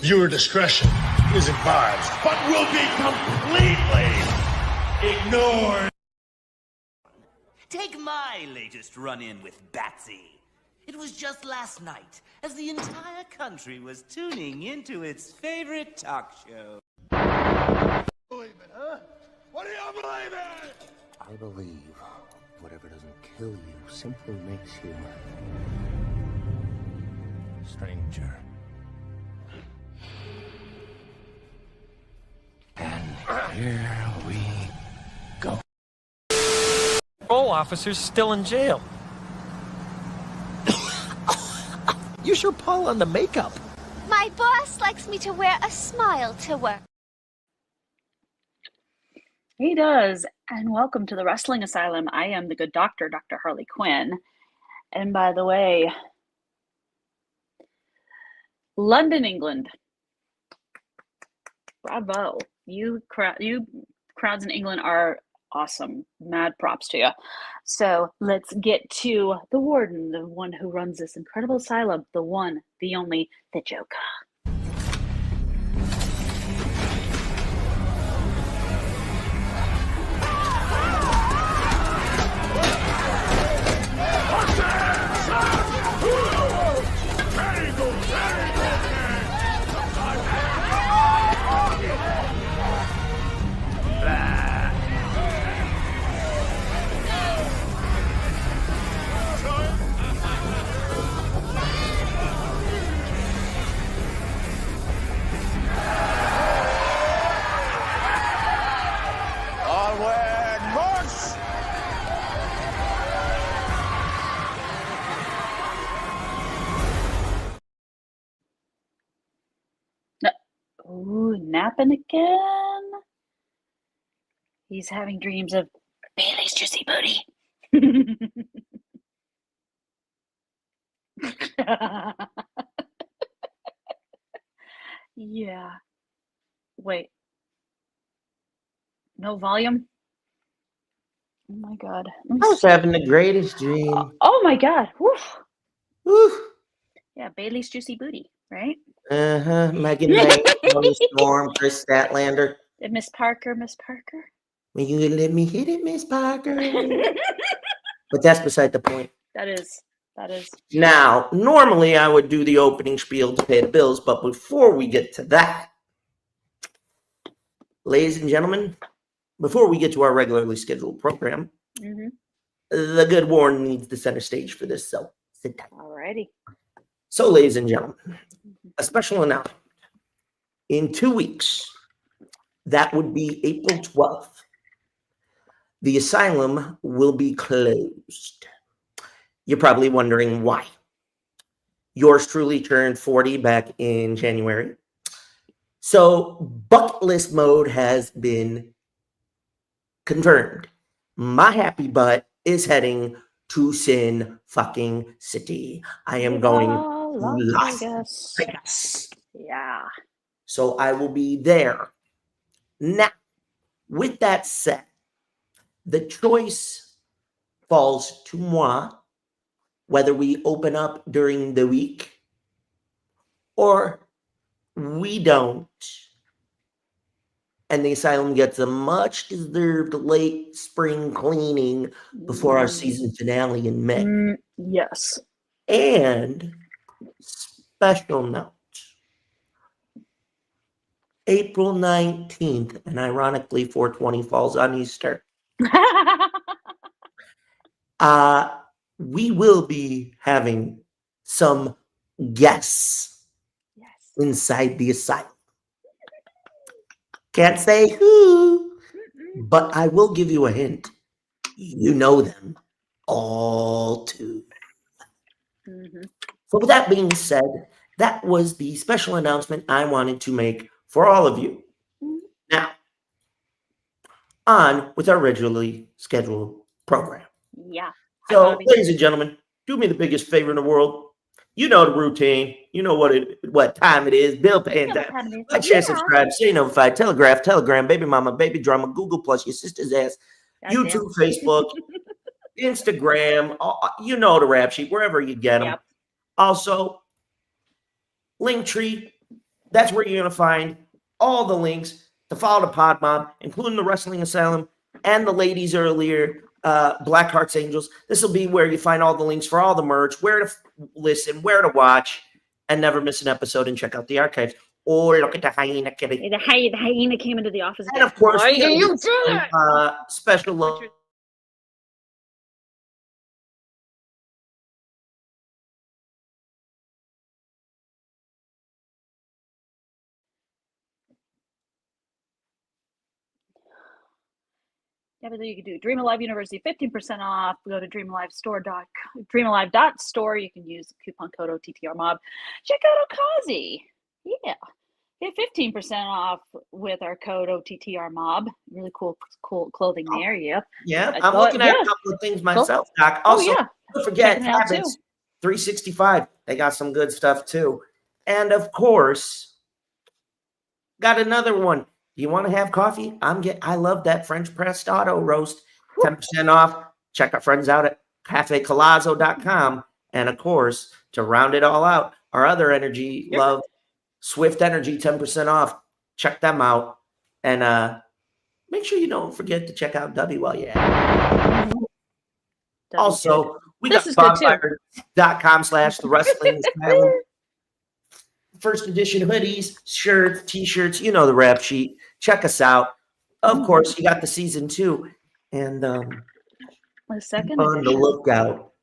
Viewer discretion is advised. But will be completely ignored. Take my latest run-in with Batsy. It was just last night, as the entire country was tuning into its favorite talk show. Believe it, huh? What do you believe in? I believe whatever doesn't kill you simply makes you stranger. And here we go. Parole officer's still in jail. You sure pull on the makeup. My boss likes me to wear a smile to work. He does. And welcome to the Wrestling Asylum. I am the good doctor, Dr. Harley Quinn. And by the way, London, England. Bravo. You crowds in England are awesome. Mad props to you. So let's get to the warden, the one who runs this incredible asylum, the one, the only, the Joka. Ooh, napping again. He's having dreams of Bailey's juicy booty. Yeah. Wait. No volume? Oh my God. I was having the greatest dream. Oh my God. Woof. Woo. Yeah, Bailey's juicy booty, right? Megan May, Tony Storm, Chris Statlander. And Miss Parker. Will you let me hit it, Miss Parker? But that's beside the point. That is. Now, normally I would do the opening spiel to pay the bills, but before we get to that, ladies and gentlemen, before we get to our regularly scheduled program, the good warden needs the center stage for this, so sit down. Alrighty. So, ladies and gentlemen, a special announcement. In 2 weeks, that would be April 12th, the asylum will be closed. You're probably wondering why. Yours truly turned 40 back in January. So bucket list mode has been confirmed. My happy butt is heading to Sin fucking City. I am going to Las Vegas. Yeah. So I will be there. Now, with that said, the choice falls to moi, whether we open up during the week or we don't. And the asylum gets a much deserved late spring cleaning before our season finale in May. Yes. And special note, April 19th, and ironically 420 falls on Easter. We will be having some guests inside the asylum. Can't say who, but I will give you a hint. You know them all too. So with that being said, that was the special announcement I wanted to make for all of you. Now, on with our regularly scheduled program. Yeah. So, ladies and gentlemen, do me the biggest favor in the world. You know the routine. You know what time it is. Bill paying time. Like, share, subscribe, stay notified, Telegram, baby mama, baby drama, Google Plus, your sister's ass, YouTube, Facebook, Instagram. You know the rap sheet, wherever you get them. Also, Linktree, That's where you're going to find all the links to follow the Pod Mob, including the Wrestling Asylum and the ladies earlier, Black Hearts Angels. This will be where you find all the links for all the merch, where to listen, where to watch, and never miss an episode and check out the archives. Or look at the hyena kitty. The hyena came into the office again. And of course, why did you do that? Special love. Yeah, but you can do Dream Alive University 15% off. Go to dreamalive.store. You can use the coupon code OTTR Mob. Check out Okaze. Yeah. Get 15% off with our code OTTR Mob. Really cool clothing there. Yep. Yeah, I'm looking at a couple of things myself, Doc. Also, don't forget Habits 365. They got some good stuff too. And of course, got another one. You want to have coffee? I love that French pressed auto roast. 10% off. Check our friends out at cafecollazo.com. And of course, to round it all out, our other energy love, Swift Energy, 10% off. Check them out. And make sure you don't forget to check out W while you're at it. Also, we got bonfire.com/the wrestling first edition hoodies, shirts, t-shirts, you know the rap sheet. Check us out. Of course, you got the season 2. And the second on the lookout.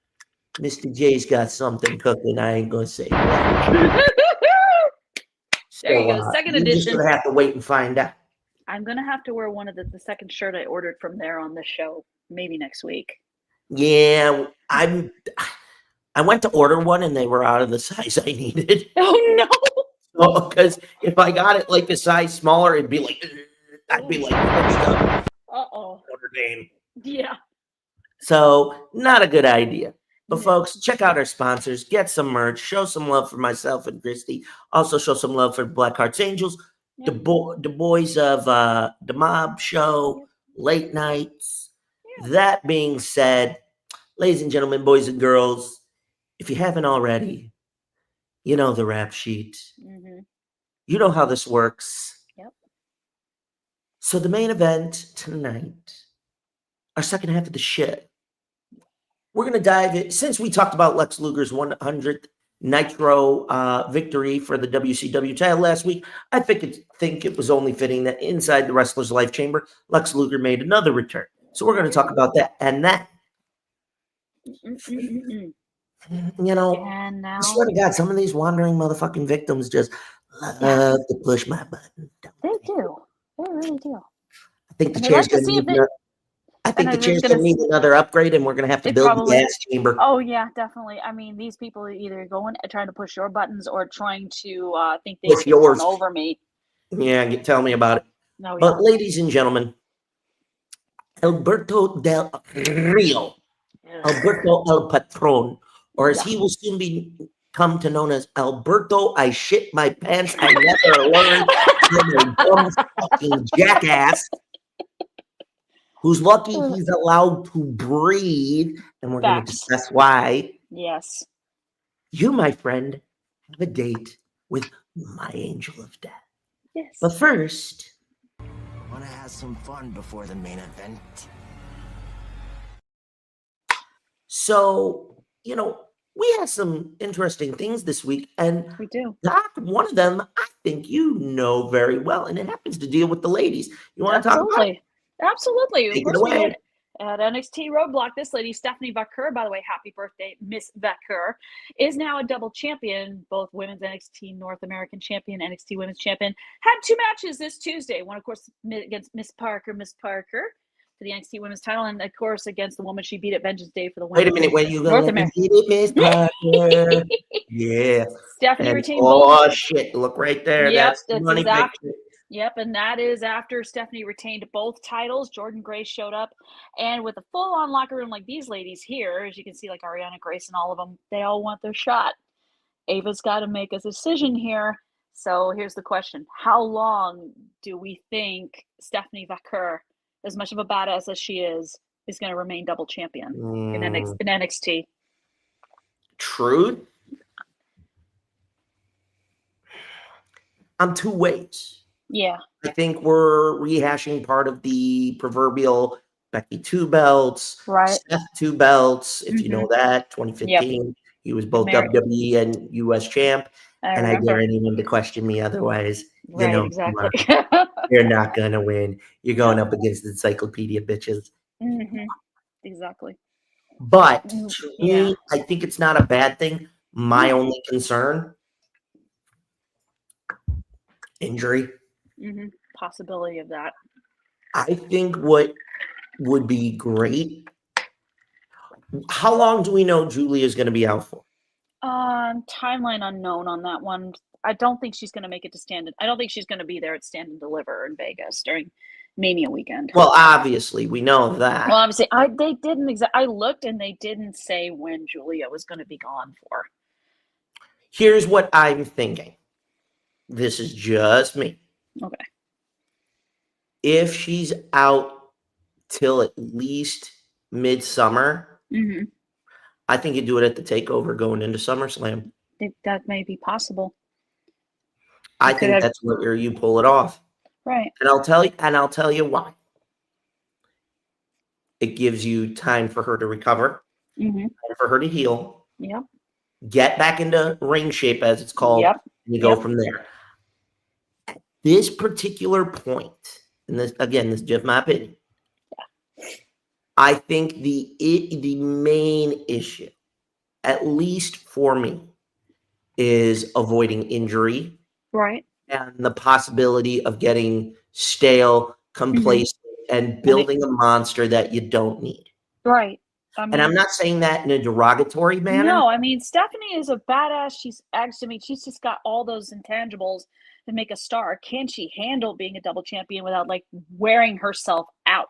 Mr. J's got something cooking. I ain't gonna say what. There you go. Second edition. You're just gonna have to wait and find out. I'm gonna have to wear one of the second shirt I ordered from there on the show, maybe next week. Yeah, I went to order one and they were out of the size I needed. Oh no! Because if I got it like a size smaller, I'd be like, Notre Dame. Yeah. So not a good idea. But folks, check out our sponsors, get some merch, show some love for myself and Kristii. Also show some love for Black Hearts Angels, the boys of the Mob Show, late nights. That being said, ladies and gentlemen, boys and girls, if you haven't already, you know the rap sheet. Mm-hmm. You know how this works. Yep. So the main event tonight, our second half of the show, we're going to dive in. Since we talked about Lex Luger's 100th Nitro victory for the WCW title last week, I think it was only fitting that inside the Wrestler's Life Chamber, Lex Luger made another return. So we're going to talk about that. And that, you know, I swear to God, some of these wandering motherfucking victims just love to push my button. They do. They really do. I think the chair's going to need I think the chair's going to need another upgrade, and we're going to have to build the gas chamber. Oh, yeah, definitely. I mean, these people are either going trying to push your buttons or trying to think they can run over me. Yeah, tell me about it. No, but ladies and gentlemen, Alberto del Rio, Alberto El Patron, or as he will soon come to known as Alberto, I shit my pants, I never learned. I'm a dumb fucking jackass. Who's lucky he's allowed to breathe, and we're going to discuss why. Yes. You, my friend, have a date with my angel of death. Yes. But first, want to have some fun before the main event. So, you know, we have some interesting things this week, and we do. Doc, one of them I think you know very well, and it happens to deal with the ladies. You want to talk about it? Absolutely. Take it away. At NXT Roadblock, this lady, Stephanie Vaquer, by the way, happy birthday, Miss Vaquer, is now a double champion, both women's NXT North American champion, NXT women's champion. Had 2 matches this Tuesday. One, of course, against Miss Parker, for the NXT women's title, and of course, against the woman she beat at Vengeance Day for the women's. Wait a minute, when you going to beat it, Miss Parker? Yeah. Stephanie retained both. Shit, look right there. Yep, That's the money picture. Yep, and that is after Stephanie retained both titles. Jordan Grace showed up, and with a full-on locker room like these ladies here, as you can see, like Ariana Grace and all of them, they all want their shot. Ava's got to make a decision here. So here's the question. How long do we think Stephanie Vaquer, as much of a badass as she is going to remain double champion in NXT? Truth? I'm two ways. Yeah. I think we're rehashing part of the proverbial Becky 2 belts, Right. Seth 2 belts, if you know that, 2015. Yep. He was both Ameri- WWE and US champ. I And remember. I dare anyone to question me otherwise. Right, You know, exactly. you're not going to win. You're going up against encyclopedia bitches. Exactly. But to Yeah. me, I think it's not a bad thing. My only concern, injury. Possibility of that. I think what would be great. How long do we know Julia is going to be out for? Timeline unknown on that one. I don't think she's going to make it to Stand. I don't think she's going to be there at Stand and Deliver in Vegas during Mania weekend. Well, obviously, we know that. Well, obviously, they didn't. I looked and they didn't say when Julia was going to be gone for. Here's what I'm thinking. This is just me. Okay. If she's out till at least midsummer, I think you do it at the takeover going into SummerSlam. That may be possible. I think that's where you pull it off. Right. And I'll tell you why. It gives you time for her to recover, and for her to heal. Yep. Get back into ring shape, as it's called, and you go from there. At this particular point, and this is just my opinion, I think the main issue, at least for me, is avoiding injury. Right. And the possibility of getting stale, complacent, and building a monster that you don't need. Right. I mean, and I'm not saying that in a derogatory manner. No, I mean, Stephanie is a badass. She's just got all those intangibles to make a star. Can she handle being a double champion without like wearing herself out?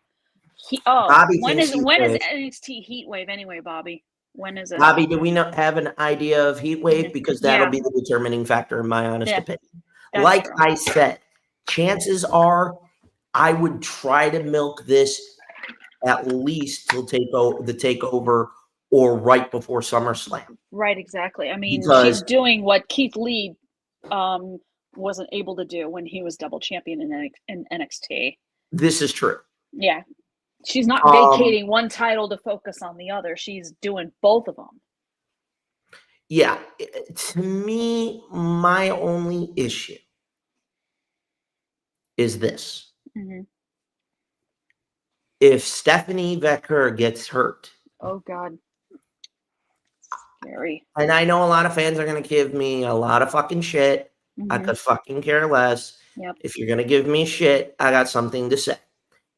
When is NXT Heat Wave anyway, Bobby? When is it? Bobby, do we not have an idea of Heat Wave? Because that'll be the determining factor, in my honest opinion. Like I said, chances are I would try to milk this at least till the takeover or right before SummerSlam. Right, exactly. I mean, she's doing what Keith Lee wasn't able to do when he was double champion in NXT. This is true. Yeah. She's not vacating one title to focus on the other. She's doing both of them. Yeah. To me, my only issue is this. If Stephanie Vaquer gets hurt. Oh, God. Scary. And I know a lot of fans are going to give me a lot of fucking shit. I could fucking care less. Yep. If you're going to give me shit, I got something to say.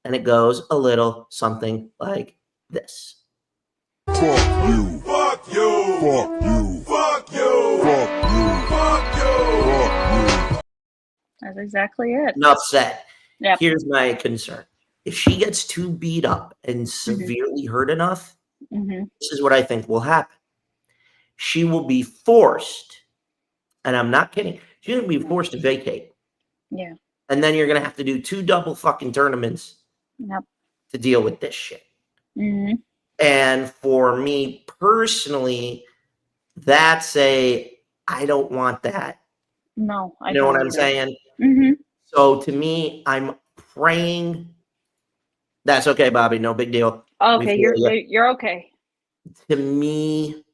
And it goes a little something like this. Fuck you. Fuck you. Fuck you. Fuck you. Fuck you. Fuck you. Fuck you. That's exactly it. Enough said. Yep. Here's my concern. If she gets too beat up and severely hurt enough, this is what I think will happen. She will be forced, and I'm not kidding, she's going to be forced to vacate. Yeah. And then you're going to have to do 2 double fucking tournaments to deal with this shit. And for me personally, I don't want that. No, I don't. You know what I'm saying? So to me, I'm praying. That's okay, Bobby. No big deal. Okay, you're okay. To me,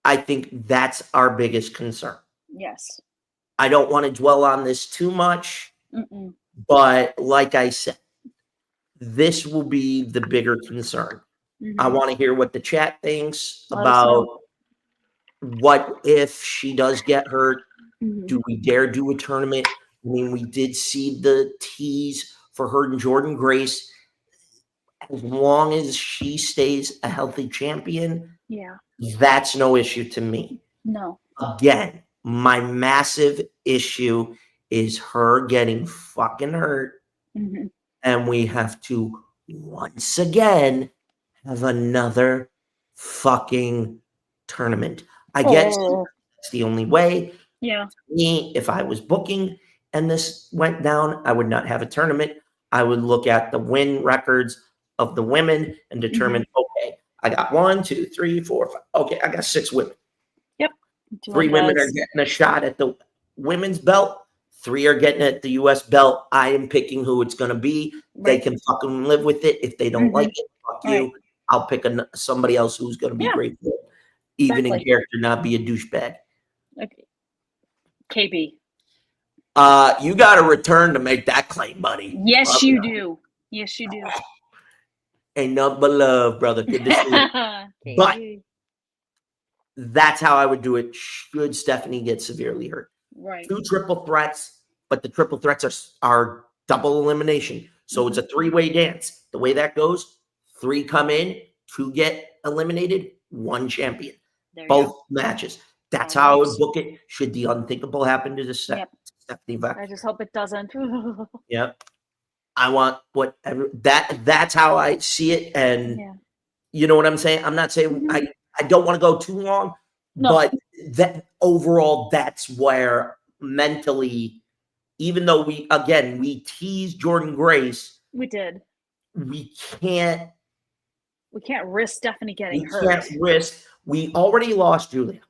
I think that's our biggest concern. Yes. I don't want to dwell on this too much, but like I said, this will be the bigger concern. I want to hear what the chat thinks about what if she does get hurt. Do we dare do a tournament? I mean, we did see the tease for her and Jordan Grace. As long as she stays a healthy champion, that's no issue to me. No. Again, my massive issue is her getting fucking hurt. And we have to once again have another fucking tournament. I guess that's the only way. Yeah. Me, if I was booking and this went down, I would not have a tournament. I would look at the win records of the women and determine, okay, I got 1, 2, 3, 4, 5. Okay, I got 6 women. Yep. 3 women are getting a shot at the women's belt. 3 are getting at the U.S. belt. I am picking who it's going to be. They can fucking live with it. If they don't like it, fuck you. I'll pick somebody else who's going to be great for it. Even in character, not be a douchebag. Okay. KB. You got to return to make that claim, buddy. Yes, you do. Yes, you do. Ain't nothing but love, brother. Good to see you. But that's how I would do it should Stephanie get severely hurt. Right. 2 triple threats, but the triple threats are double elimination. So it's a 3-way dance. The way that goes, 3 come in, 2 get eliminated, 1 champion. Both matches. That's how I would book it. Should the unthinkable happen to Stephanie Vaquer. I just hope it doesn't. Yep. I want whatever that's how I see it. And you know what I'm saying? I'm not saying I don't want to go too long, but that overall, that's where mentally, even though we teased Jordan Grace. We did. We can't risk Stephanie getting hurt. We can't risk. We already lost Julia.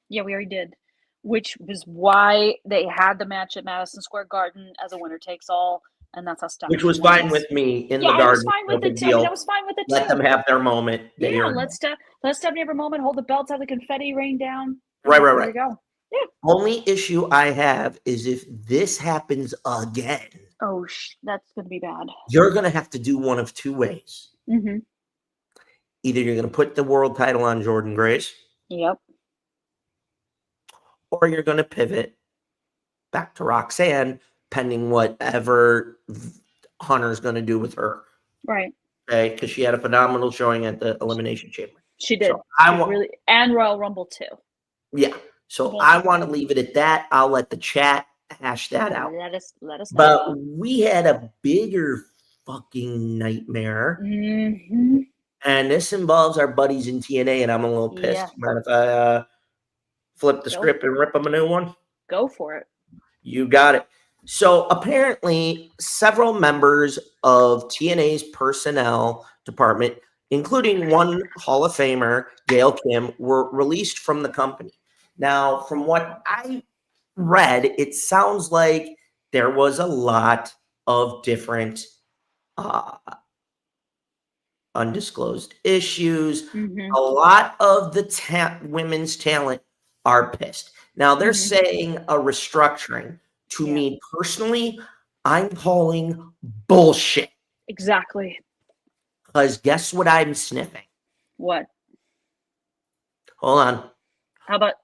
Yeah, we already did. Which was why they had the match at Madison Square Garden as a winner takes all. And that's how Stephanie Which was fine with me in the garden. I was fine with it too. I was fine with it too. Let them have their moment. Let Stephanie have her moment, hold the belts, have the confetti rain down. Right. There you go. Yeah. Only issue I have is if this happens again. Oh, that's going to be bad. You're going to have to do one of 2 ways. Mm-hmm. Either you're going to put the world title on Jordan Grace. Yep. Or you're going to pivot back to Roxanne, pending whatever Hunter's going to do with her. Right. Okay, because she had a phenomenal showing at the Elimination Chamber. She did. So and Royal Rumble too. Yeah. So I want to leave it at that. I'll let the chat hash that out. Let us know. But we had a bigger fucking nightmare. Mm-hmm. And this involves our buddies in TNA, and I'm a little pissed. Yeah. Mind if I flip the script and rip them a new one? Go for it. You got it. So apparently, several members of TNA's personnel department, including one Hall of Famer, Gail Kim, were released from the company. Now, from what I read, it sounds like there was a lot of different undisclosed issues. Mm-hmm. A lot of the women's talent are pissed. Now, they're saying a restructuring. To me personally, I'm calling bullshit. Exactly. Because guess what I'm sniffing? What? Hold on. How about?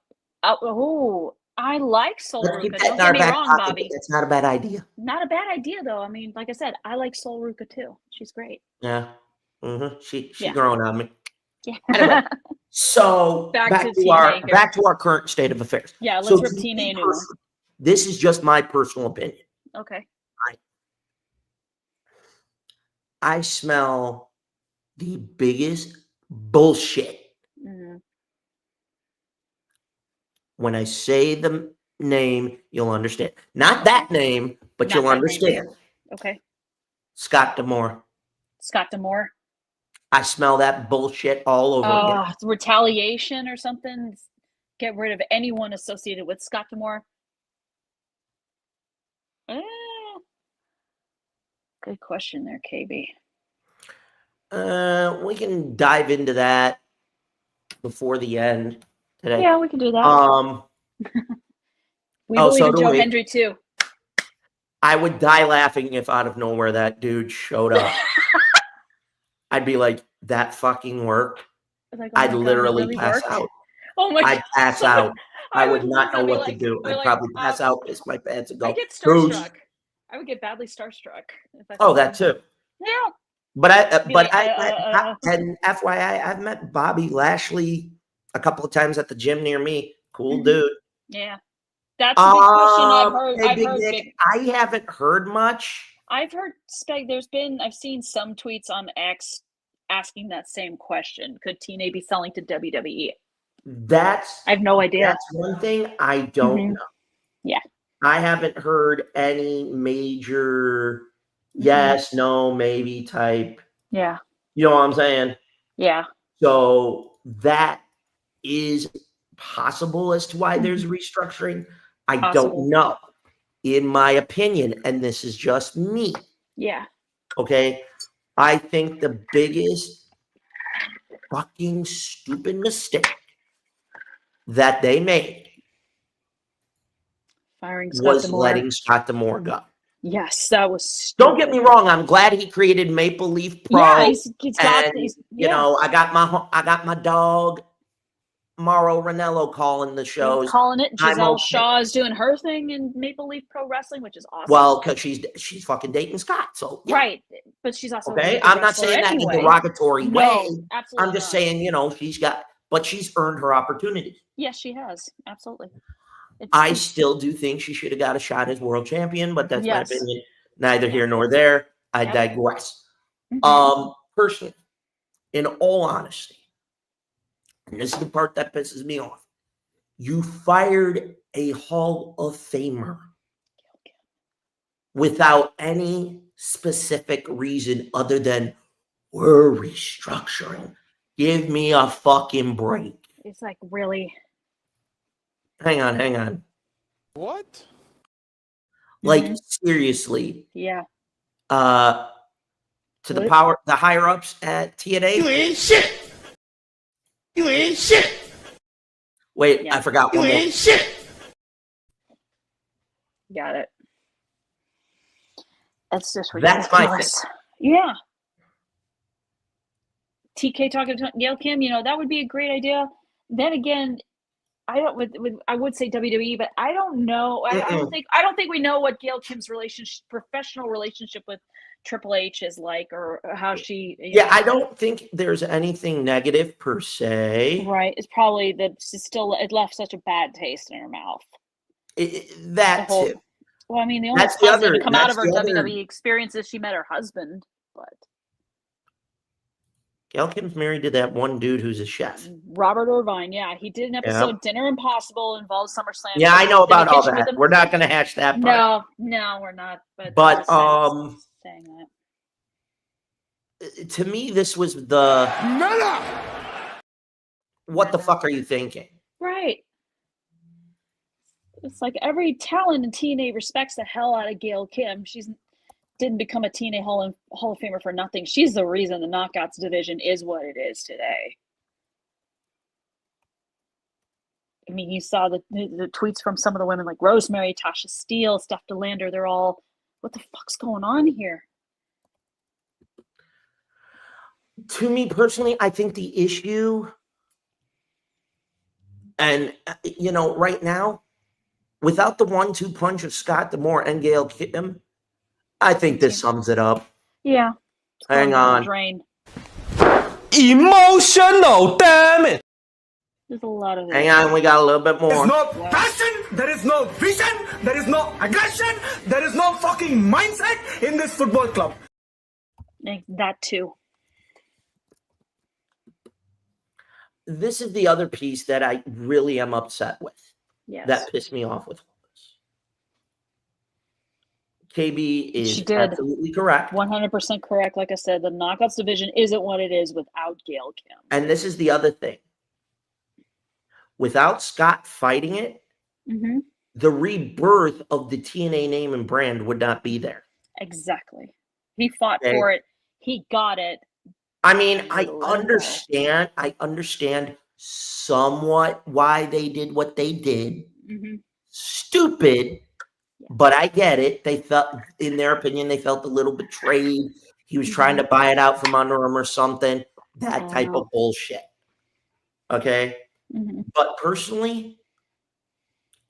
I like Sol Let's Ruka. keep that Don't in our get me back wrong, pocket. Bobby. That's not a bad idea. Not a bad idea, though. I mean, like I said, I like Sol Ruka too. She's great. Yeah. Mm-hmm. She growing on me. Yeah. Anyway, so back to our current state of affairs. Yeah, let's rip TNA a new one. This is just my personal opinion. Okay. I smell the biggest bullshit. Mm-hmm. When I say the name, you'll understand. Not that name, but you'll understand. Okay. Scott D'Amore. Scott D'Amore. I smell that bullshit all over again. Retaliation or something. Get rid of anyone associated with Scott D'Amore. Good question there, KB. We can dive into that before the end today. Yeah, we can do that. We believe in Joe Hendry too. I would die laughing if out of nowhere that dude showed up. I'd be like, that fucking worked. Like, I'd literally really pass out. Oh my God. I'd pass out. I would not know what to do. I'd probably pass out, piss my pants, and go. I get starstruck. I would get badly starstruck. That too. Yeah. But and FYI, I've met Bobby Lashley a couple of times at the gym near me. Cool dude. Yeah. That's the big question I've heard. Hey, Big Nick, I haven't heard much. I've heard I've seen some tweets on X asking that same question. Could TNA be selling to WWE? I have no idea. That's one thing I don't know. Yeah. I haven't heard any major yes, no, maybe type. Yeah. You know what I'm saying? Yeah. So that is possible as to why there's a restructuring. I don't know. in my opinion, and this is just me. Yeah. Okay. I think the biggest fucking stupid mistake that they made Firing Scott was D'Amore. letting Scott D'Amore go. Yes, that was stupid. Don't get me wrong. I'm glad he created Maple Leaf Pro. Yeah, he's got and, these. you know, I got my dog Mauro Ranello calling the shows. Calling it. I'm Giselle okay. Shaw is doing her thing in Maple Leaf Pro Wrestling, which is awesome. Well, because she's fucking dating Scott. So yeah. Right, but she's also Okay. a good I'm not wrestler saying that in anyway. a derogatory No, way. absolutely I'm just not. saying, you know, but she's earned her opportunity. Yes, she has. Absolutely. I still do think she should have got a shot as world champion, but that's Yes. my opinion. Neither here nor there. I digress. Mhm. Personally, in all honesty, and this is the part that pisses me off, you fired a Hall of Famer without any specific reason other than we're restructuring. Give me a fucking break. It's like, really? Hang on. What? Like, seriously. Yeah. To the higher ups at TNA. You ain't shit. You ain't shit. Wait, I forgot You one more. ain't shit. Got it. That's just ridiculous. That's my thing. Yeah. TK talking to Gail Kim, you know, that would be a great idea. Then again, I would say WWE, but I don't know. I don't think we know what Gail Kim's professional relationship with Triple H is like, or how she. Yeah, I don't think there's anything negative per se. Right. It's probably that it left such a bad taste in her mouth. Too. Well, I mean, the only positive to come out of her WWE experience is she met her husband, but. Gail Kim's married to that one dude who's a chef. Robert Irvine, yeah. He did an episode, Dinner Impossible, involves SummerSlam. Yeah, I know about all that. We're not going to hash that part. No, we're not. But saying that. To me, this was what the fuck are you thinking? Right. It's like every talent in TNA respects the hell out of Gail Kim. She's didn't become a TNA Hall of Famer for nothing. She's the reason the Knockouts division is what it is today. I mean, you saw the tweets from some of the women like Rosemary, Tasha Steele, Steph DeLander. They're all, what the fuck's going on here? To me personally, I think the issue, and you know, right now, without the 1-2 punch of Scott D'Amore and Gail Kim, I think this sums it up. Yeah. Hang on. Drain. Emotional, damn it. There's a lot of it. Hang on, we got a little bit more. There's no passion, there is no vision, there is no aggression, there is no fucking mindset in this football club. That too. This is the other piece that I really am upset with. Yes. That pissed me off with KB is absolutely correct. 100% correct. Like I said, the Knockouts division isn't what it is without Gail Kim. And this is the other thing. Without Scott fighting it, the rebirth of the TNA name and brand would not be there. Exactly. He fought for it. He got it. I mean, I understand somewhat why they did what they did. Stupid. But I get it. They felt, in their opinion, they felt a little betrayed. He was trying to buy it out from under him or something. That type of bullshit. Okay? But personally,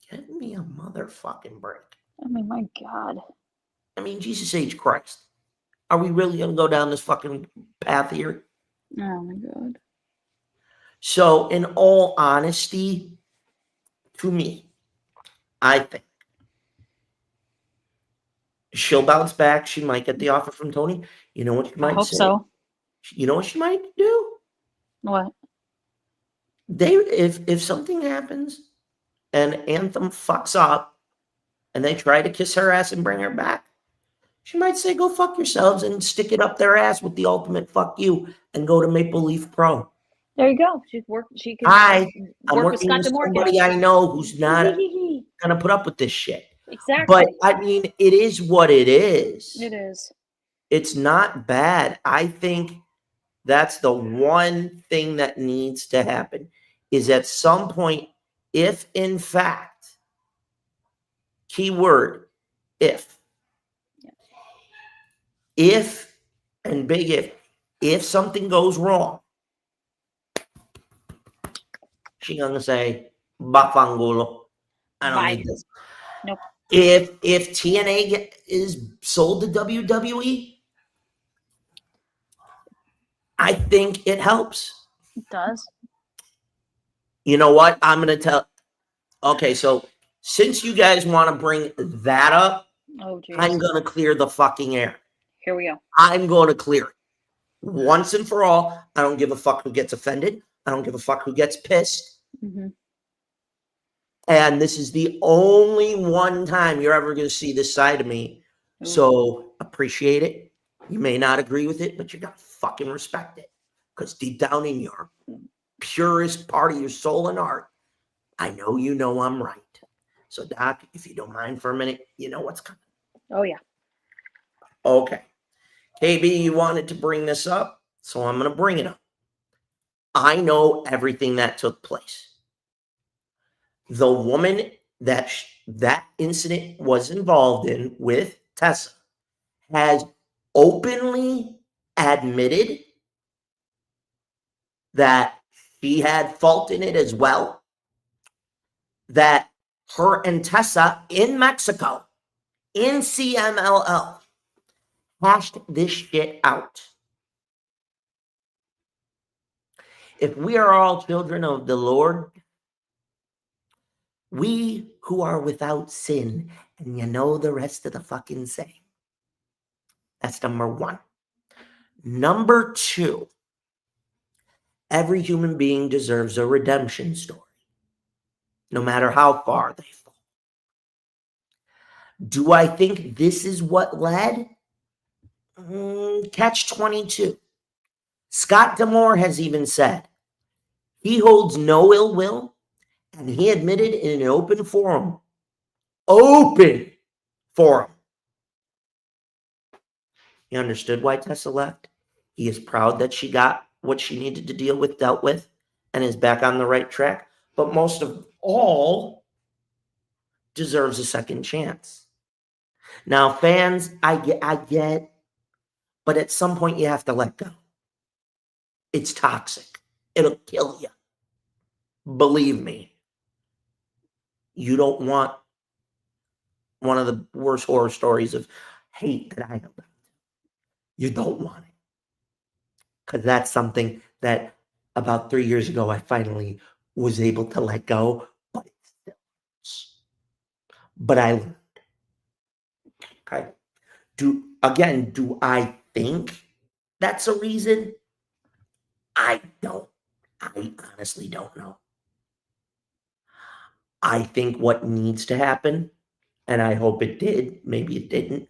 give me a motherfucking break. I mean, my God. I mean, Jesus H. Christ. Are we really going to go down this fucking path here? Oh, my God. So, in all honesty, to me, I think she'll bounce back. She might get the offer from Tony. You know what she might say? I hope so. You know what she might do? What? If something happens and Anthem fucks up and they try to kiss her ass and bring her back, she might say, go fuck yourselves and stick it up their ass with the ultimate fuck you and go to Maple Leaf Pro. There you go. She can I'm work with working Scott with D'Amore. somebody I know who's not going to put up with this shit. Exactly. But I mean, it is what it is. It is. It's not bad. I think that's the one thing that needs to happen is at some point, if in fact, keyword, if, and big if something goes wrong, she's gonna say, Bafangulo, I don't Bye. need this. Nope. If TNA is sold to WWE, I think it helps. It does. You know what? I'm gonna tell. Okay, so since you guys want to bring that up, Oh, geez. I'm gonna clear the fucking air. Here we go. I'm going to clear it once and for all. I don't give a fuck who gets offended. I don't give a fuck who gets pissed. Mm-hmm. And this is the only one time you're ever going to see this side of me. Ooh. So appreciate it. You may not agree with it, but you got to fucking respect it. Because deep down in your purest part of your soul and heart, I know you know I'm right. So, Doc, if you don't mind for a minute, you know what's coming. Oh, yeah. Okay. KB, you wanted to bring this up, so I'm going to bring it up. I know everything that took place. The woman that that incident was involved in with Tessa has openly admitted that she had fault in it as well. That her and Tessa in Mexico, in CMLL, hashed this shit out. If we are all children of the Lord, we who are without sin, and you know the rest of the fucking saying. That's number one. Number two, every human being deserves a redemption story, no matter how far they fall. Do I think this is what led? Catch 22. Scott D'Amore has even said he holds no ill will, and he admitted in an open forum, he understood why Tessa left. He is proud that she got what she needed to dealt with, and is back on the right track. But most of all, deserves a second chance. Now, fans, I get, but at some point you have to let go. It's toxic. It'll kill you. Believe me. You don't want one of the worst horror stories of hate that I have. You don't want it. Because that's something that about 3 years ago, I finally was able to let go, but it still hurts. But I learned. Okay. Do I think that's a reason? I don't. I honestly don't know. I think what needs to happen, and I hope it did, maybe it didn't,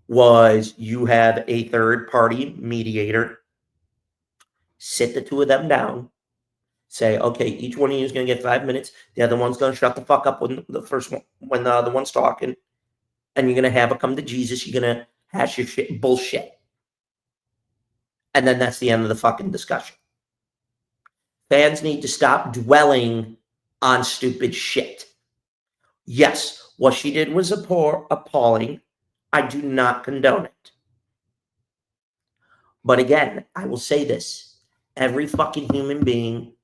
was you have a third party mediator, sit the two of them down, say, okay, each one of you is going to get 5 minutes. The other one's going to shut the fuck up when the first one, when the other one's talking, and you're going to have it come to Jesus. You're going to hash your shit bullshit. And then that's the end of the fucking discussion. Fans need to stop dwelling on stupid shit. Yes, what she did was appalling. I do not condone it. But again, I will say this. Every fucking human being,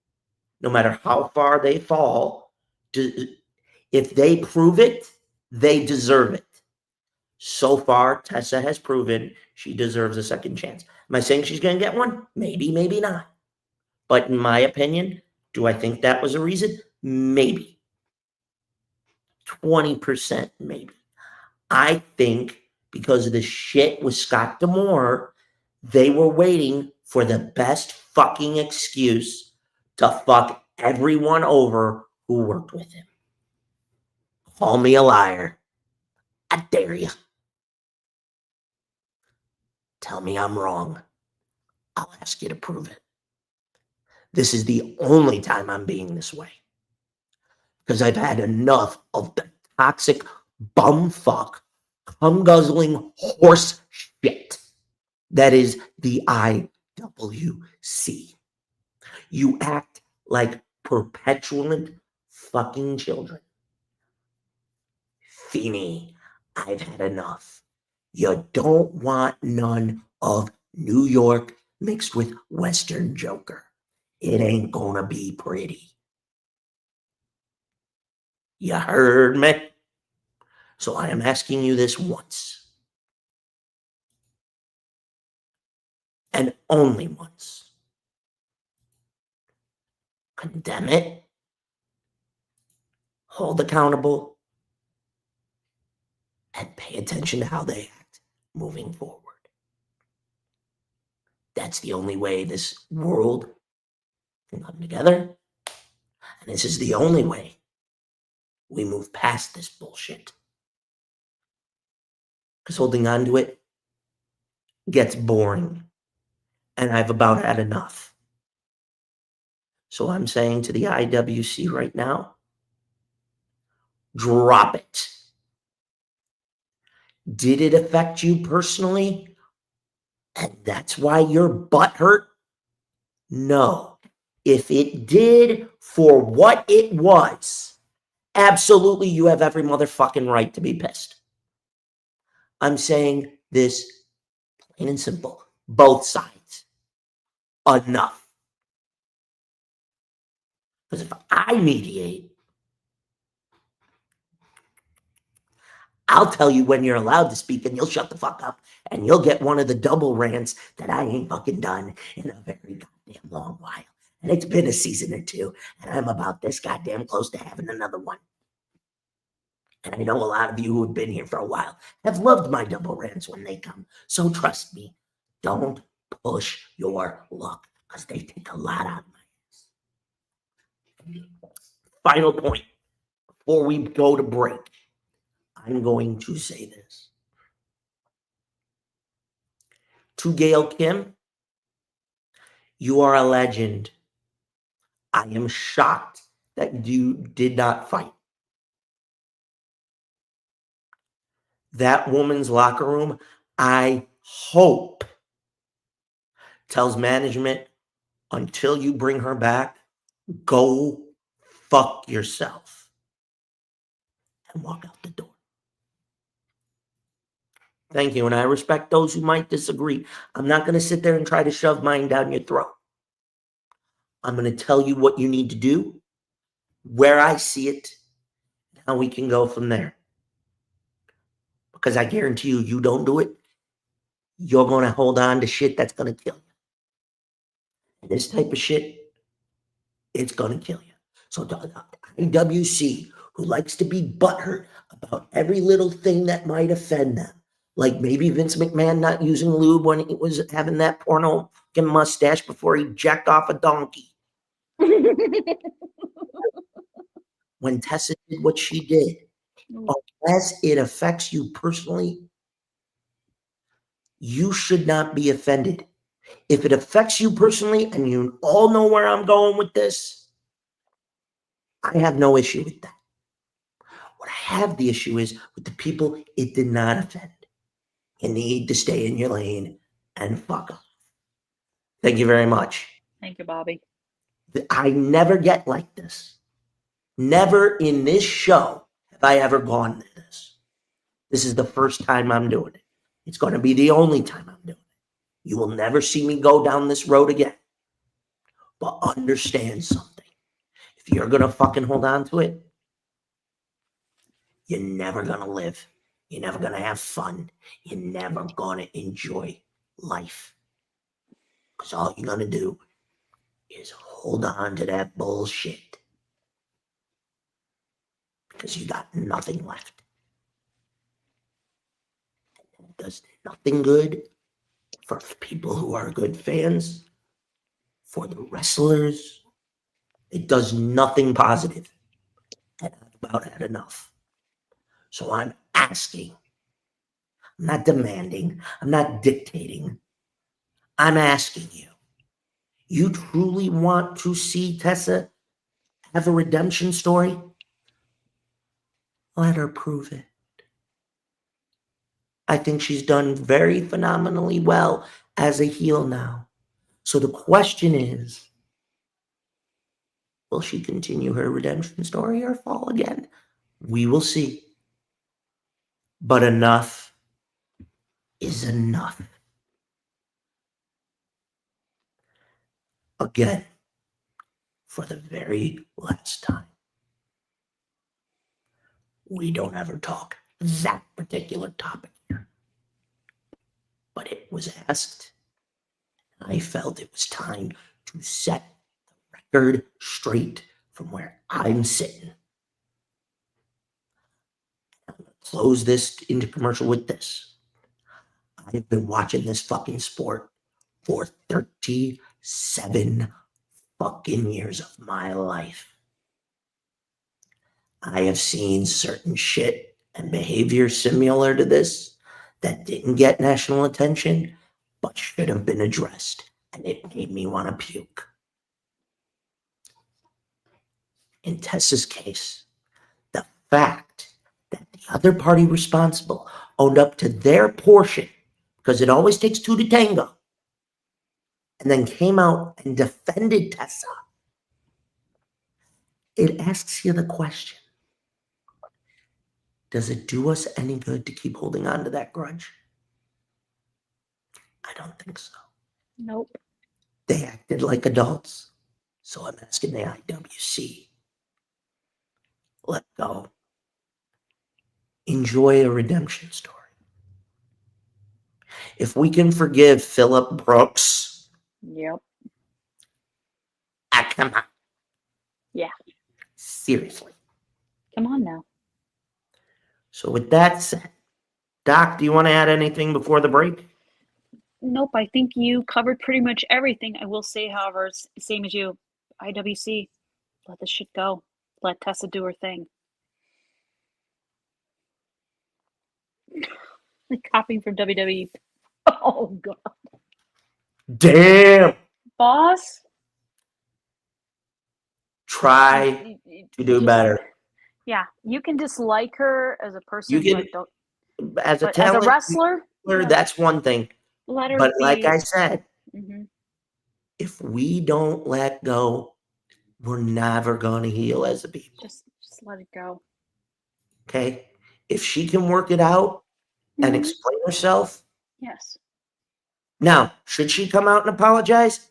no matter how far they fall, if they prove it, they deserve it. So far, Tessa has proven she deserves a second chance. Am I saying she's going to get one? Maybe, maybe not. But in my opinion, do I think that was a reason? Maybe. 20% maybe. I think because of the shit with Scott D'Amore, they were waiting for the best fucking excuse to fuck everyone over who worked with him. Call me a liar. I dare you. Tell me I'm wrong. I'll ask you to prove it. This is the only time I'm being this way. Because I've had enough of the toxic bumfuck, cum-guzzling horse shit that is the IWC. You act like perpetuant fucking children. Feeny, I've had enough. You don't want none of New York mixed with Western Joker. It ain't gonna be pretty. You heard me? So I am asking you this once. And only once. Condemn it. Hold accountable. And pay attention to how they act moving forward. That's the only way this world can come together. And this is the only way we move past this bullshit. Because holding on to it gets boring. And I've about had enough. So I'm saying to the IWC right now, drop it. Did it affect you personally? And that's why your butt hurt? No. If it did for what it was, absolutely you have every motherfucking right to be pissed. I'm saying this plain and simple. Both sides. Enough. Because if I mediate, I'll tell you when you're allowed to speak and you'll shut the fuck up and you'll get one of the double rants that I ain't fucking done in a very goddamn long while. And it's been a season or two and I'm about this goddamn close to having another one. And I know a lot of you who have been here for a while have loved my double rants when they come. So trust me, don't push your luck because they take a lot out of my ass. Final point before we go to break. I'm going to say this. To Gail Kim, you are a legend. I am shocked that you did not fight. That woman's locker room, I hope, tells management, until you bring her back, go fuck yourself. And walk out the door. Thank you. And I respect those who might disagree. I'm not going to sit there and try to shove mine down your throat. I'm going to tell you what you need to do, where I see it, and how we can go from there. Because I guarantee you, you don't do it, you're going to hold on to shit that's going to kill you. And this type of shit, it's going to kill you. So the IWC, who likes to be butthurt about every little thing that might offend them, like maybe Vince McMahon not using lube when he was having that porno mustache before he jacked off a donkey. When Tessa did what she did, unless it affects you personally, you should not be offended. If it affects you personally, and you all know where I'm going with this, I have no issue with that. What I have the issue is with the people it did not offend. You need to stay in your lane and fuck off. Thank you very much. Thank you, Bobby. I never get like this. Never in this show have I ever gone to this. This is the first time I'm doing it. It's going to be the only time I'm doing it. You will never see me go down this road again. But understand something. If you're going to fucking hold on to it, you're never going to live. You're never going to have fun. You're never going to enjoy life. Because all you're going to do is hold on to that bullshit. Because you got nothing left. And it does nothing good for people who are good fans, for the wrestlers. It does nothing positive. And I've about had enough. So I'm asking. I'm not demanding. I'm not dictating. I'm asking you. You truly want to see Tessa have a redemption story? Let her prove it. I think she's done very phenomenally well as a heel now. So the question is, will she continue her redemption story or fall again? We will see. But enough is enough. Again, for the very last time, we don't ever talk that particular topic here. But it was asked, and I felt it was time to set the record straight from where I'm sitting. I'm going to close this into commercial with this. I've been watching this fucking sport for 37 fucking years of my life. I have seen certain shit and behavior similar to this that didn't get national attention, but should have been addressed, and it made me want to puke. In Tessa's case, the fact that the other party responsible owned up to their portion, because it always takes two to tango, and then came out and defended Tessa, it asks you the question, does it do us any good to keep holding on to that grudge? I don't think so. Nope. They acted like adults. So I'm asking the IWC, let go. Enjoy a redemption story. If we can forgive Phillip Brooks, Yep. come on. Yeah. Seriously. Come on now. So with that said, Doc, do you want to add anything before the break? Nope, I think you covered pretty much everything. I will say, however, same as you, IWC, let this shit go. Let Tessa do her thing. Like copying from WWE. Oh, God. Damn. Boss? Try to do better. Yeah, you can dislike her as a person, You can, but as a as talent, a wrestler, yeah, that's one thing. let her But be. like I said, Mhm. if we don't let go, we're never going to heal as a people. Just let it go. Okay? If she can work it out and explain herself, Yes. now, should she come out and apologize?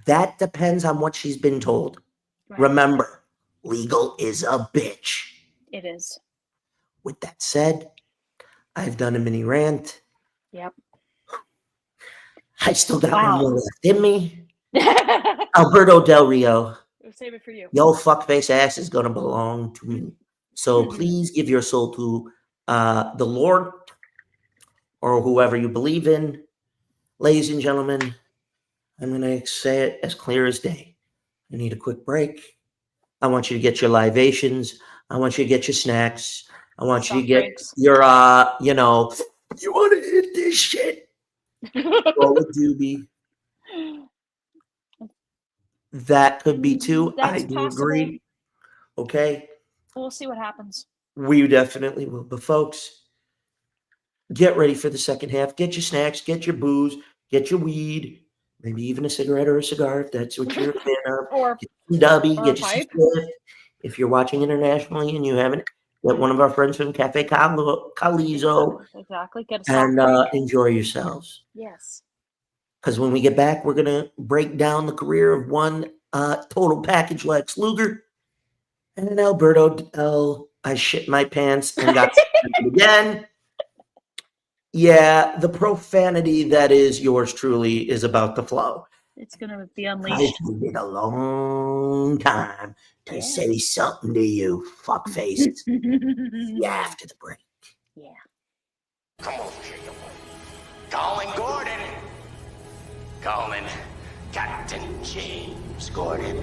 That depends on what she's been told. Right. Remember, legal is a bitch. It is. With that said, I've done a mini rant. Yep. I still got Wow. one more left in me. Alberto Del Rio, We'll save it for you. your fuckface ass is going to belong to me. So please give your soul to the Lord or whoever you believe in. Ladies and gentlemen, I'm going to say it as clear as day. I need a quick break. I want you to get your libations. I want you to get your snacks. I want you to get your, you want to hit this shit. Roll a doobie. That could be too. That's I do possible. agree. Okay. We'll see what happens. We definitely will. But folks, get ready for the second half. Get your snacks, get your booze, get your weed, maybe even a cigarette or a cigar if that's what you're a fan of. Or get some Dubby, or get a you some pipe. Swift. If you're watching internationally and you haven't, get one of our friends from Cafe Collazo Exactly. Get a soft and drink. enjoy yourselves. Yes. Because when we get back, we're going to break down the career of one total package Lex Luger and Alberto. I shit my pants and got suspended again. Yeah, the profanity that is yours truly is about to flow. It's going to be I've unleashed. waited a long time to say something to you, fuckface. Yeah, after the break. Yeah. Come on, Jacob. Calling Gordon. Calling Captain James Gordon.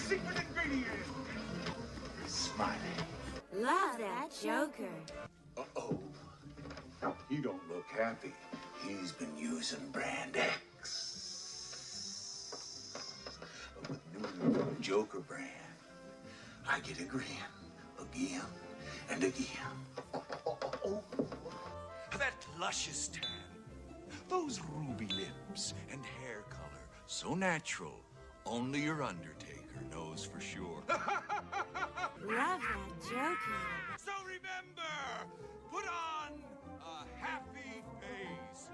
secret ingredient. Smiley. Love that Joker. Uh-oh. He don't look happy. He's been using Brand X. But with new Joker brand, I get a grin again and again. That luscious tan, those ruby lips and hair color, so natural, only your Undertaker knows for sure. Love that Joker. So remember, put on a happy face.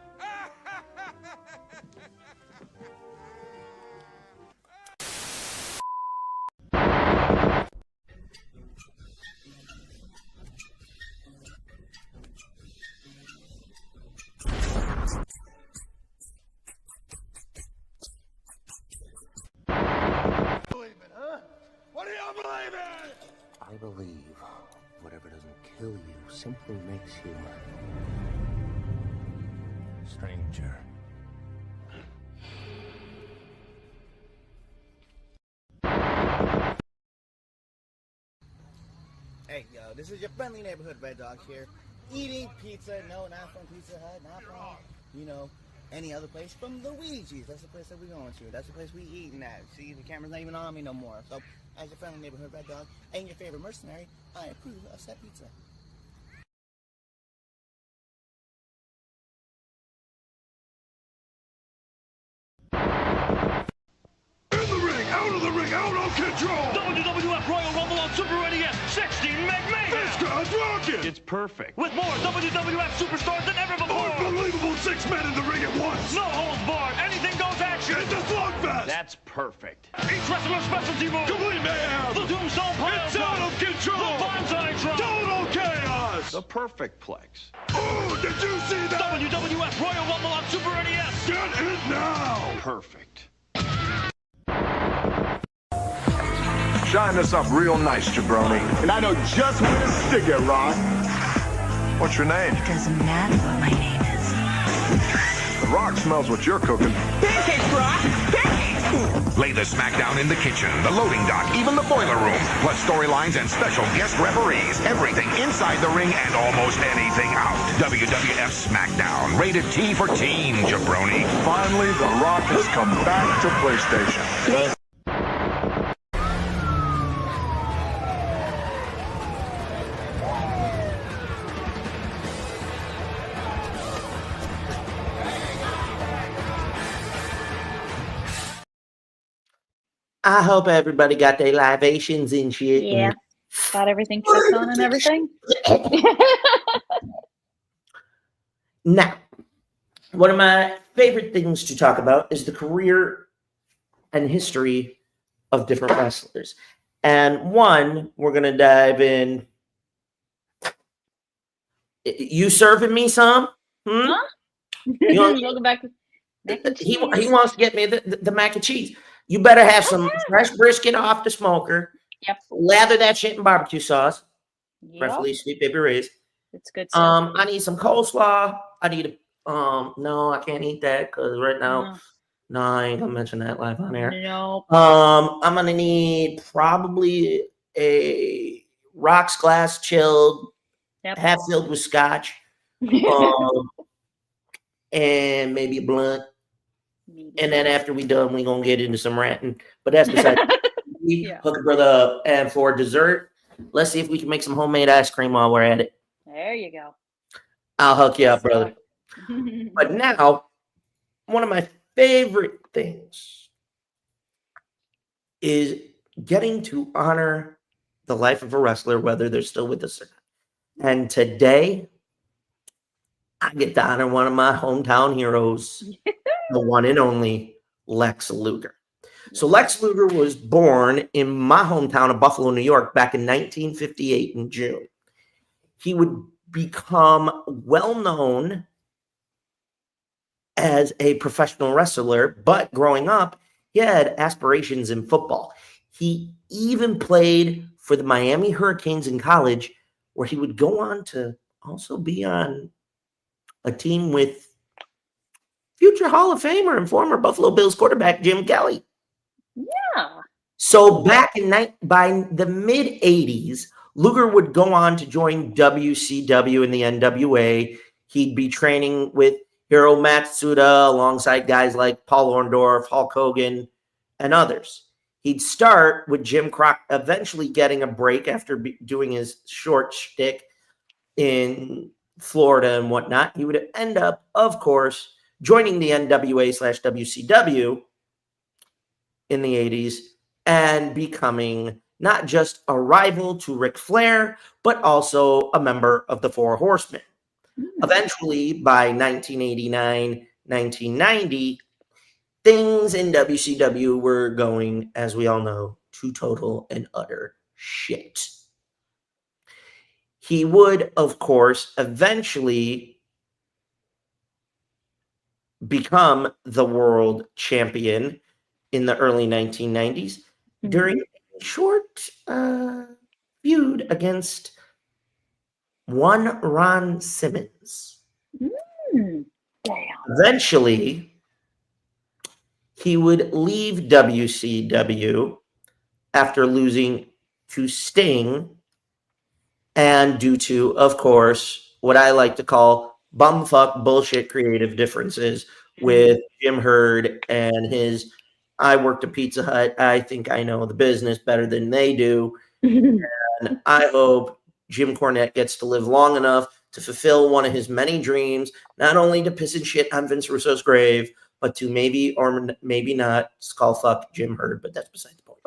What do you believe in? I believe whatever doesn't kill you simply makes you stranger. Hey, yo, this is your friendly neighborhood Red Dog here. Eating pizza, no, not from Pizza Hut, not from, any other place. From Luigi's. That's the place that we're going to. That's the place we eating at. See, the camera's not even on me no more. So, as your friendly neighborhood Red Dog and your favorite mercenary, I approve of said pizza. Out of the ring, out of control! WWF Royal Rumble on Super NES 16 Mayhem! This guy's rocking! It's perfect. With more WWF superstars than ever before! Unbelievable 6 men in the ring at once! No holds barred, anything goes action! It's a slugfest! That's perfect. Each wrestler's specialty move! Complete mayhem! The Tombstone Pile It's out of control! The Bonsai Drop! Total chaos! The perfect plex. Oh, did you see that? WWF Royal Rumble on Super NES! Get it now! Perfect. Shine this up real nice, jabroni. And I know just where to stick it, Rock. What's your name? It doesn't matter what my name is. The Rock smells what you're cooking. Pancakes, Brock! Pancakes! Lay the smackdown in the kitchen, the loading dock, even the boiler room, plus storylines and special guest referees. Everything inside the ring and almost anything out. WWF SmackDown, rated T for teen, jabroni. Finally, The Rock has come back to PlayStation. I hope everybody got their libations and shit. Yeah. Got everything tripped on and everything? Now, one of my favorite things to talk about is the career and history of different wrestlers. And one, we're going to dive in. You serving me some? Huh? Welcome back. He wants to get me the mac and cheese. You better have some fresh brisket off the smoker. Yep. Lather that shit in barbecue sauce. Yep. Preferably sweet baby rays. It's good stuff. I need some coleslaw. I need no, I can't eat that because right now, no, I ain't gonna mention that live on air. Nope. I'm gonna need probably a rocks glass chilled, half filled with scotch, and maybe a blunt. And then after we done, we gonna get into some ranting. But that's besides. Hook a brother up. And for dessert, let's see if we can make some homemade ice cream while we're at it. There you go. I'll hook you up, brother. But now, one of my favorite things is getting to honor the life of a wrestler, whether they're still with us or not. And today, I get to honor one of my hometown heroes, the one and only Lex Luger. So Lex Luger was born in my hometown of Buffalo, New York, back in 1958 in June. He would become well known as a professional wrestler, but growing up, he had aspirations in football. He even played for the Miami Hurricanes in college, where he would go on to also be on a team with future Hall of Famer and former Buffalo Bills quarterback Jim Kelly. Yeah. So back by the mid 80s, Luger would go on to join WCW in the NWA. He'd be training with Hiro Matsuda alongside guys like Paul Orndorff, Hulk Hogan, and others. He'd start with Jim Crockett, eventually getting a break after doing his short shtick in Florida and whatnot. He would end up, of course, joining the NWA/WCW in the 80s and becoming not just a rival to Ric Flair, but also a member of the Four Horsemen. Eventually, by 1989, 1990, things in WCW were going, as we all know, to total and utter shit. He would, of course, eventually become the world champion in the early 1990s during a short feud against one Ron Simmons. Eventually, he would leave WCW after losing to Sting, and due to, of course, what I like to call bumfuck bullshit creative differences with Jim Herd and his I worked at Pizza Hut. I think I know the business better than they do. And I hope Jim Cornette gets to live long enough to fulfill one of his many dreams, not only to piss and shit on Vince Russo's grave, but to maybe or maybe not skull fuck Jim Herd, but that's beside the point.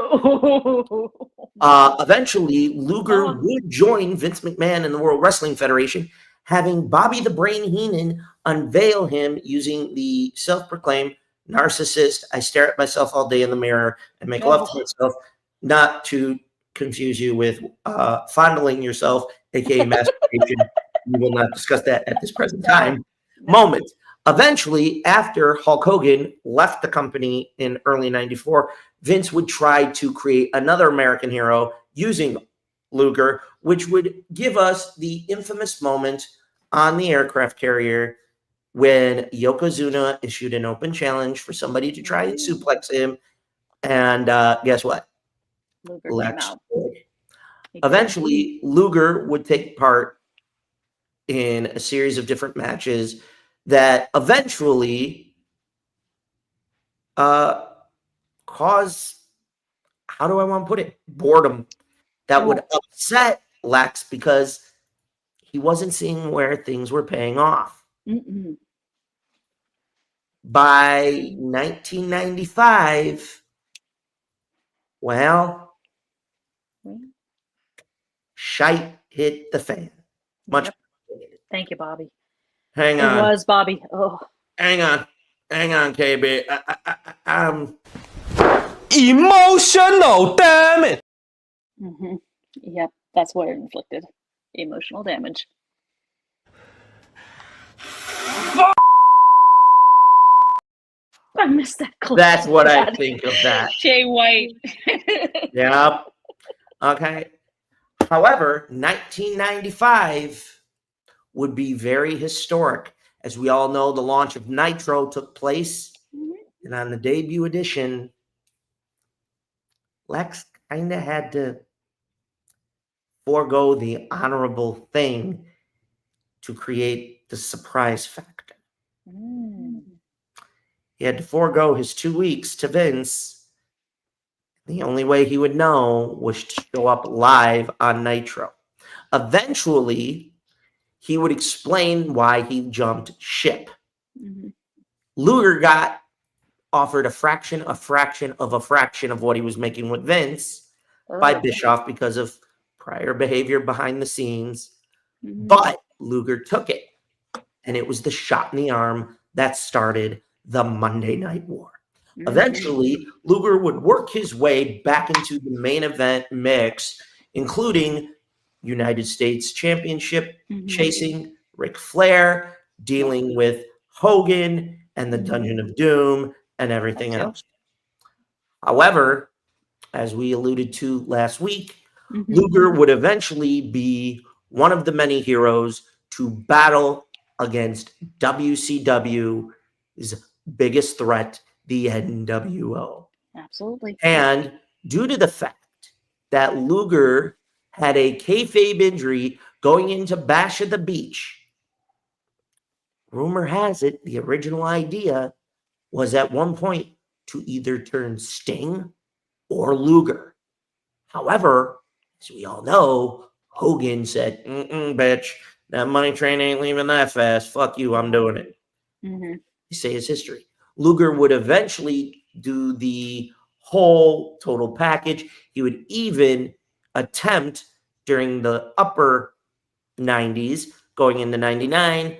Eventually, Luger would join Vince McMahon in the World Wrestling Federation, having Bobby the Brain Heenan unveil him using the self-proclaimed narcissist, I stare at myself all day in the mirror and make love to myself, not to confuse you with fondling yourself, aka masturbation. We will not discuss that at this present time. Moment. Eventually, after Hulk Hogan left the company in early 94, Vince would try to create another American hero using Luger, which would give us the infamous moment on the aircraft carrier when Yokozuna issued an open challenge for somebody to try and suplex him. And guess what? Lex Luger. Eventually, Luger would take part in a series of different matches that eventually cause, how do I want to put it, boredom that would upset Lex because he wasn't seeing where things were paying off. By 1995, well, shite hit the fan. Much. Thank you, Bobby. Hang on. It was Bobby. Oh. Hang on, KB. Emotional, damn it. Yep, that's what it inflicted. Emotional damage. I missed that clip. That's what I think of that. Jay White. Yep. Okay. However, 1995 would be very historic. As we all know, the launch of Nitro took place. And on the debut edition, Lex kind of had to forego the honorable thing to create the surprise factor. He had to forego his 2 weeks to Vince. The only way he would know was to show up live on Nitro. Eventually, he would explain why he jumped ship. Luger got offered a fraction of what he was making with Vince by Bischoff because of prior behavior behind the scenes. But Luger took it. And it was the shot in the arm that started the Monday Night War. Eventually, Luger would work his way back into the main event mix, including United States Championship chasing Ric Flair, dealing with Hogan and the Dungeon of Doom and everything else. However, as we alluded to last week, Luger would eventually be one of the many heroes to battle against WCW's biggest threat, the NWO. Absolutely. And due to the fact that Luger had a kayfabe injury going into Bash at the Beach. Rumor has it the original idea was at one point to either turn Sting or Luger. However, as we all know, Hogan said, bitch, that money train ain't leaving that fast. Fuck you, I'm doing it. Mm-hmm. They say his history. Luger would eventually do the whole total package. He would even attempt during the upper 90s, going into 99,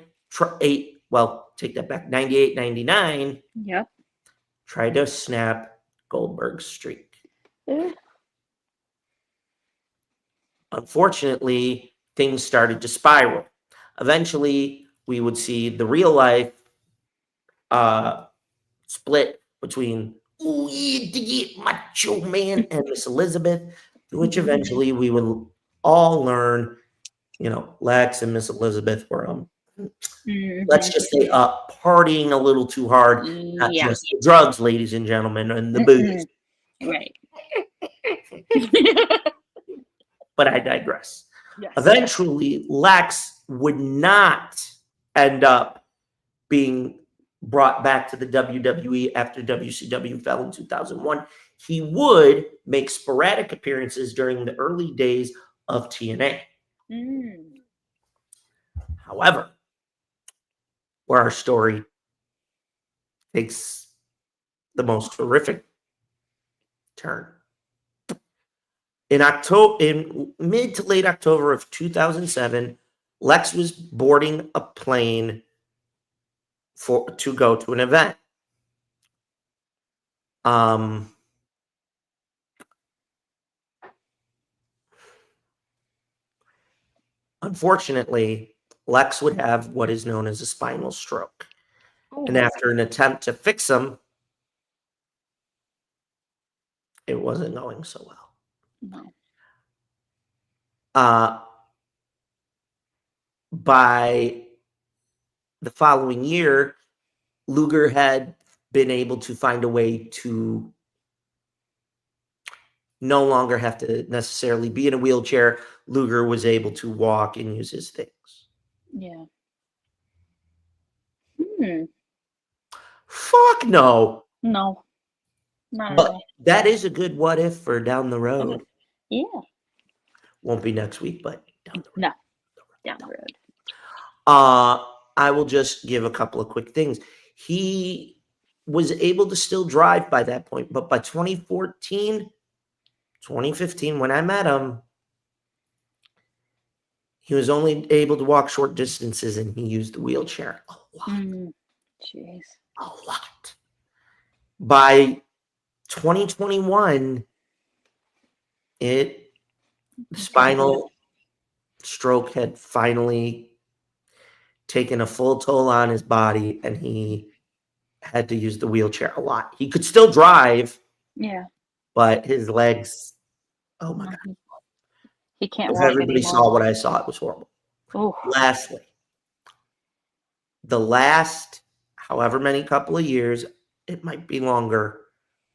take that back, 98, 99. Yep. Tried to snap Goldberg's streak. Unfortunately, things started to spiral. Eventually, we would see the real life split between Macho Man and Miss Elizabeth, which eventually we would all learn, Lex and Miss Elizabeth were, let's just say, partying a little too hard, not just the drugs, ladies and gentlemen, and the booze. Right. But I digress. Yes. Eventually, Lex would not end up being brought back to the WWE after WCW fell in 2001. He would make sporadic appearances during the early days of TNA. However, where our story takes the most horrific turn. In mid to late October of 2007, Lex was boarding a plane to go to an event. Unfortunately, Lex would have what is known as a spinal stroke. And after an attempt to fix him, it wasn't going so well. No. By the following year, Luger had been able to find a way to no longer have to necessarily be in a wheelchair. Luger was able to walk and use his things. Yeah. Fuck no. No. Not But at all. that is a good what if for down the road. Yeah. Won't be next week, but down the road. No. Down the road. I will just give a couple of quick things. He was able to still drive by that point, but by 2014, 2015, when I met him, he was only able to walk short distances and he used the wheelchair a lot. Jeez. A lot. By 2021, the spinal stroke had finally taken a full toll on his body and he had to use the wheelchair a lot. He could still drive. Yeah. But his legs, oh my God. He can't If walk everybody anymore. saw what I saw, it was horrible. Oh. Lastly, the last however many couple of years, it might be longer,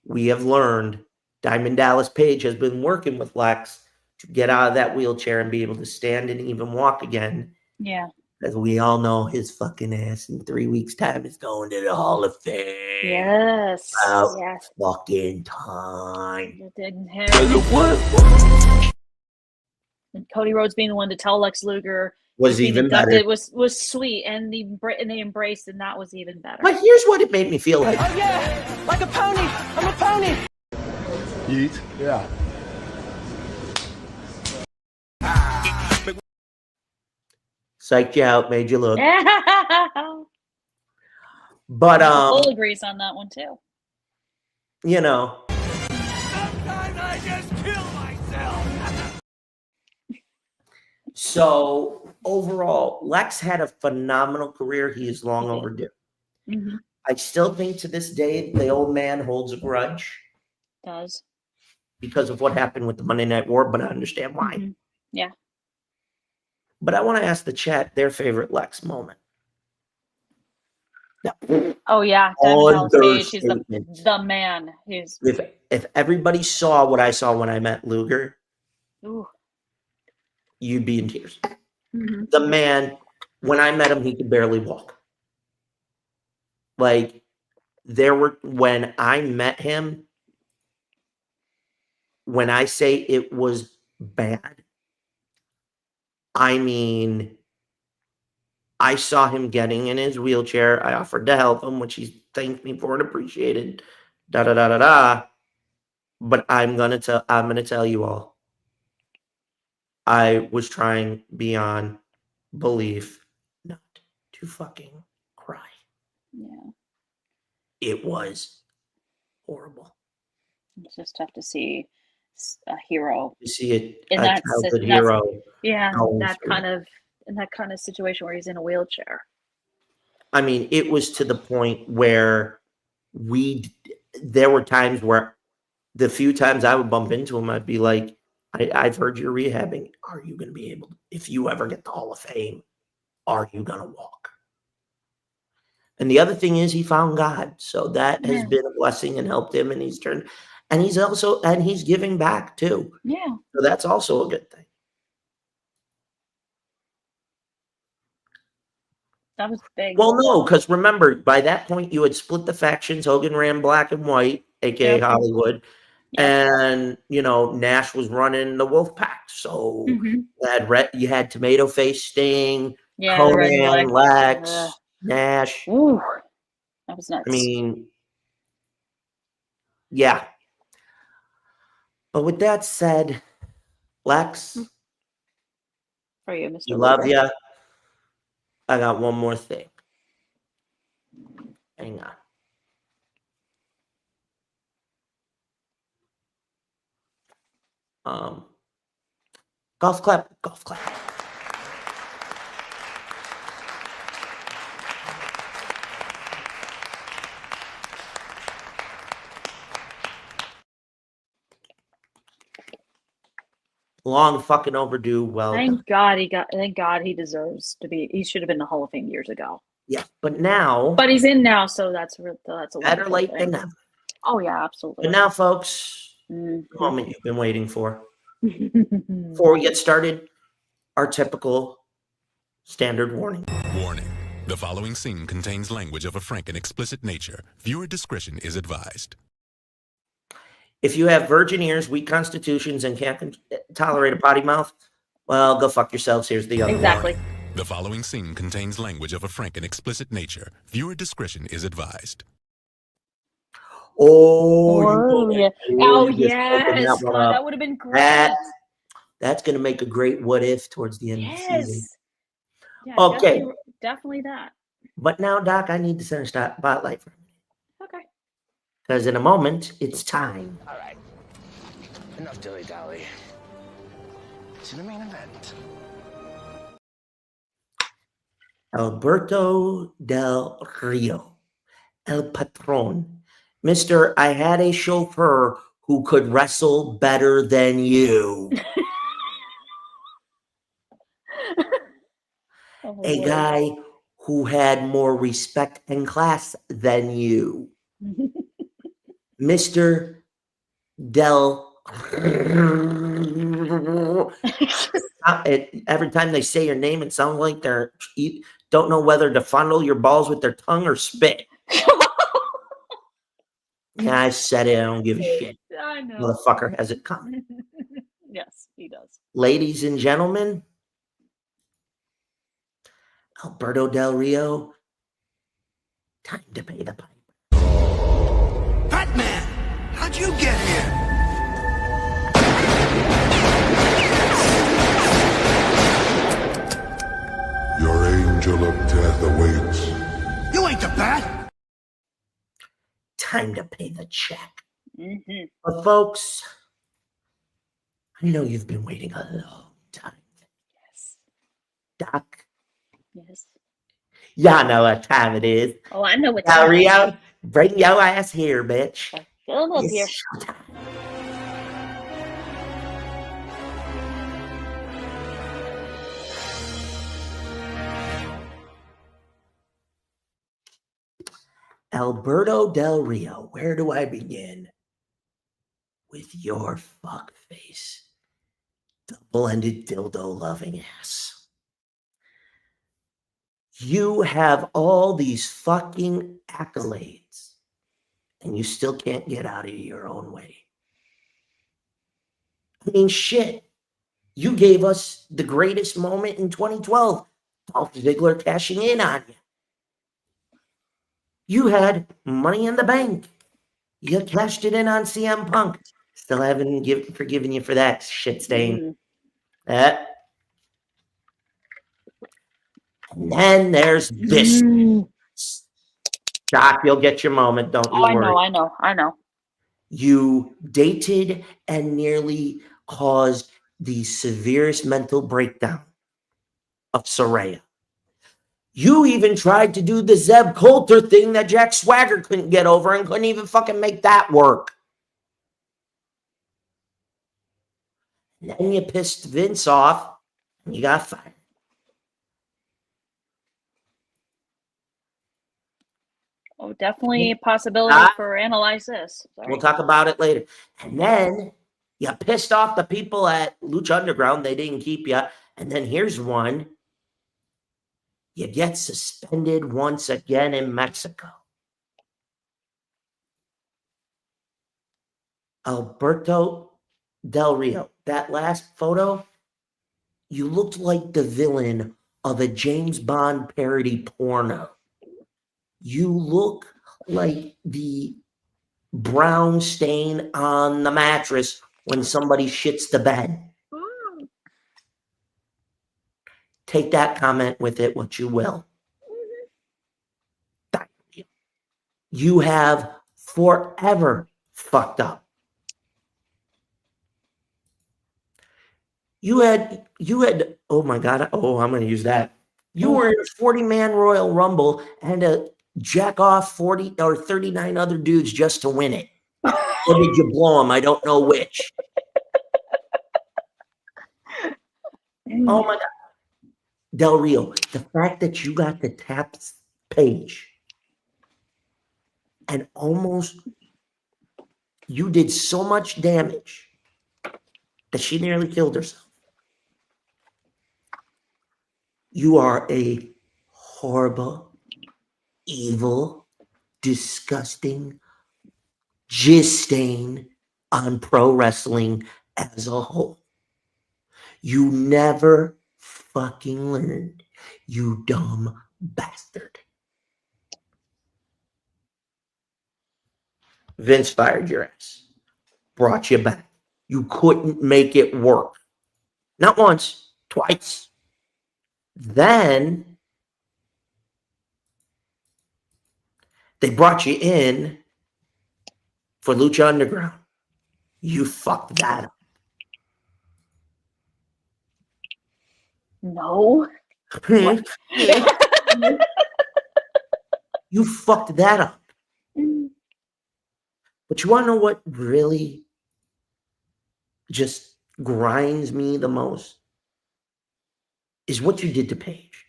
we have learned Diamond Dallas Page has been working with Lex to get out of that wheelchair and be able to stand and even walk again. Yeah. As we all know, his fucking ass in 3 weeks' time is going to the Hall of Fame. Yes. About Yes. fucking time. It didn't hit. And Cody Rhodes being the one to tell Lex Luger Was being even inducted better. was sweet, and they embraced, and that was even better. But here's what it made me feel like. Oh yeah, like a pony. I'm a pony. Yeet. Yeah. Psyched you out, made you look. But Cole agrees on that one too. you know, Sometimes I just kill myself. so overall, Lex had a phenomenal career. He is long overdue. Mm-hmm. I still think to this day the old man holds a grudge Does. because of what happened with the Monday Night War, but I understand why. Mm-hmm. Yeah. But I want to ask the chat their favorite Lex moment. Oh yeah, Diamond Dallas Page. He's Understatement. the man. He's If everybody saw what I saw when I met Luger, ooh. you'd be in tears. Mm-hmm. The man, when I met him, he could barely walk. Like, when I met him, when I say it was bad, I mean, I saw him getting in his wheelchair. I offered to help him, which he thanked me for and appreciated. Da da da da da. But I'm gonna tell you all. I was trying beyond belief not to fucking cry. Yeah. It was horrible. It's just tough to see a hero. You see it, in a that childhood hero. Yeah, going that through. in that kind of situation where he's in a wheelchair. I mean, it was to the point where there were times where the few times I would bump into him, I'd be like, I've heard you're rehabbing. Are you going to be able, if you ever get the Hall of Fame, are you going to walk? And the other thing is he found God. So that has been a blessing and helped him. And he's giving back too. Yeah. So that's also a good thing. That was big. Well, no, because remember, by that point, you had split the factions. Hogan ran black and white, aka Hollywood. Yep. And, Nash was running the Wolfpack. So you had Tomato Face, Sting, Conan, Lex, Nash. Ooh, that was nuts. I mean, yeah. But with that said, Lex, for you, Mr. We love Luger. you. I got one more thing. Hang on. Golf clap. Long fucking overdue. Well, thank God he deserves to be. He should have been in the Hall of Fame years ago. Yeah, but he's in now, so that's a better late thing. than never. Oh yeah, absolutely. But now, folks, the moment you've been waiting for. Before we get started, our typical standard warning. Warning. The following scene contains language of a frank and explicit nature. Viewer discretion is advised. If you have virgin ears, weak constitutions, and can't tolerate a potty mouth, well, go fuck yourselves. Here's the other Exactly. warning. The following scene contains language of a frank and explicit nature. Viewer discretion is advised. Oh, yeah. Oh, yes. God, that would have been great. That's going to make a great what if towards the end of the season. Yeah, okay. Definitely that. But now, Doc, I need to center spotlight for a minute. Okay. Because in a moment, it's time. All right. Enough dilly-dally. To the main event. Alberto del Rio, El Patron. Mr. I had a chauffeur who could wrestle better than you. A guy who had more respect and class than you. Mr. Del. Every time they say your name, it sounds like they're don't know whether to fondle your balls with their tongue or spit. Yeah, I said it. I don't give a shit. I know. Motherfucker has it coming. Yes, he does. Ladies and gentlemen, Alberto Del Rio, time to pay the piper. Batman, how'd you get here? Your angel of death awaits. You ain't the Bat. Time to pay the check. But folks, I know you've been waiting a long time. Yes. Doc. Yes. Y'all know what time it is. Oh, I know what Del time it is. Rio, bring your ass here, bitch. Come up It's here. showtime. Alberto Del Rio, where do I begin? With your fuck face. Double-ended dildo loving ass. You have all these fucking accolades, and you still can't get out of your own way. I mean, shit. You gave us the greatest moment in 2012. Dolph Ziggler cashing in on you. You had Money in the Bank. You cashed it in on CM Punk. Still haven't forgiven you for that shit stain. And then there's this. Doc, you'll get your moment. Don't you worry. I know. You dated and nearly caused the severest mental breakdown of Saraya. You even tried to do the Zeb Coulter thing that Jack Swagger couldn't get over and couldn't even fucking make that work. And then you pissed Vince off and you got fired. Oh, definitely a possibility for Analyze This. Sorry. We'll talk about it later. And then you pissed off the people at Lucha Underground. They didn't keep you. And then here's one. You get suspended once again in Mexico. Alberto Del Rio. That last photo, you looked like the villain of a James Bond parody porno. You look like the brown stain on the mattress when somebody shits the bed. Take that comment with it what you will. You have forever fucked up. You had, oh my God, I'm going to use that. You were in a 40-man Royal Rumble and a jack off 40 or 39 other dudes just to win it. Or did you blow them? I don't know which. Oh my God. Del Rio, the fact that you got the tapped page and you did so much damage that she nearly killed herself. You are a horrible, evil, disgusting jizz stain on pro wrestling as a whole. You never fucking learned, you dumb bastard. Vince fired your ass, brought you back. You couldn't make it work. Not once, twice. Then they brought you in for Lucha Underground. You fucked that up. No. You fucked that up. But you want to know what really just grinds me the most? Is what you did to Paige.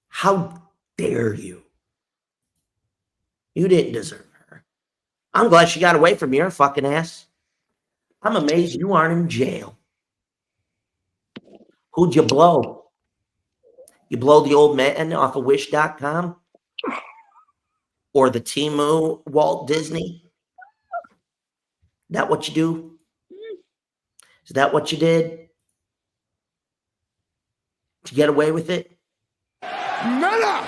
How dare you? You didn't deserve her. I'm glad she got away from your fucking ass. I'm amazed you aren't in jail. Who'd you blow? You blow the old man off of Wish.com? Or the Temu Walt Disney? That what you do? Is that what you did? To get away with it? Nana!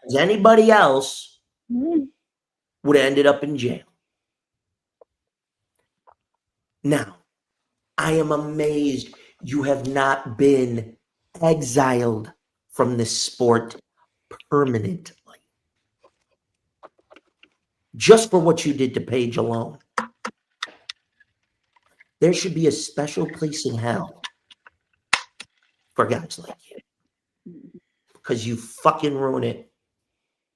As anybody else would have ended up in jail. Now, I am amazed you have not been exiled from this sport permanently. Just for what you did to Paige alone. There should be a special place in hell for guys like you. Because you fucking ruin it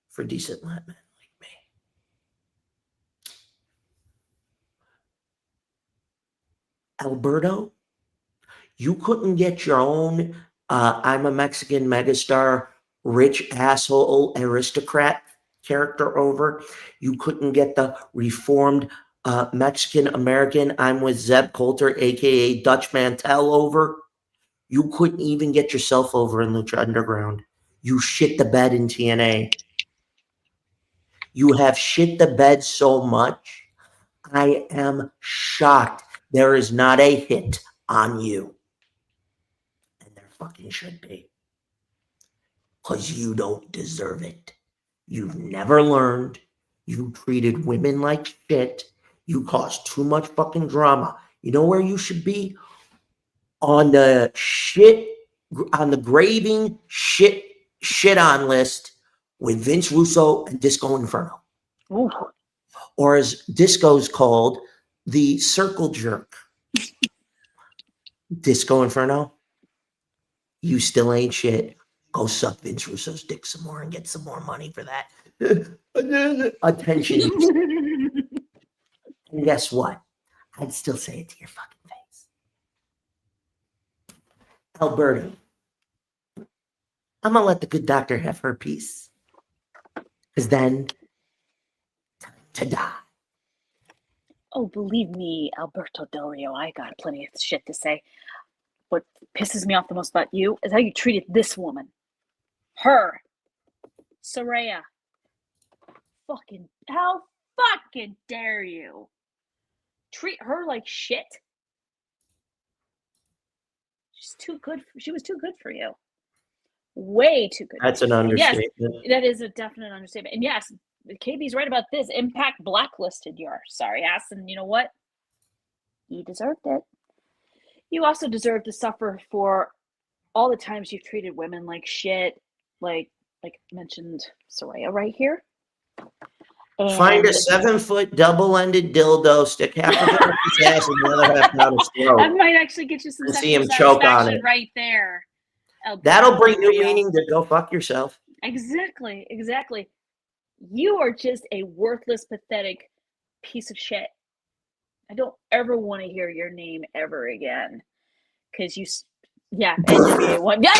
for decent men like me. Alberto, you couldn't get your own I'm a Mexican megastar, rich asshole aristocrat character over. You couldn't get the reformed Mexican American I'm with Zeb Coulter, aka Dutch Mantel, over. You couldn't even get yourself over in Lucha Underground. You shit the bed in TNA. You have shit the bed so much. I am shocked there is not a hit on you. And there fucking should be. Because you don't deserve it. You've never learned. You treated women like shit. You caused too much fucking drama. You know where you should be? On the graving shit on list with Vince Russo and Disco Inferno. Ooh. Or as Disco's called, the circle jerk. Disco Inferno, you still ain't shit. Go suck Vince Russo's dick some more and get some more money for that. Attention. And guess what? I'd still say it to your fucking face. Alberto, I'm going to let the good doctor have her piece. Because then, time to die. Oh, believe me, Alberto Del Rio, I got plenty of shit to say. What pisses me off the most about you is how you treated this woman. Her. Saraya. How fucking dare you? Treat her like shit. She was too good for you. Way too good. That's an understatement. Yes, that is a definite understatement. And yes, KB's right about this. Impact blacklisted your sorry ass. And you know what? You deserved it. You also deserve to suffer for all the times you've treated women like shit. Like mentioned Saraya right here. And find a 7-foot double-ended dildo, stick half of it up his ass and the other half down his throat. that might actually get you some and see him choke on it right there. Alberto That'll bring new Del Rio. meaning to go fuck yourself. Exactly. You are just a worthless, pathetic piece of shit. I don't ever want to hear your name ever again. Because NWA one. Yeah.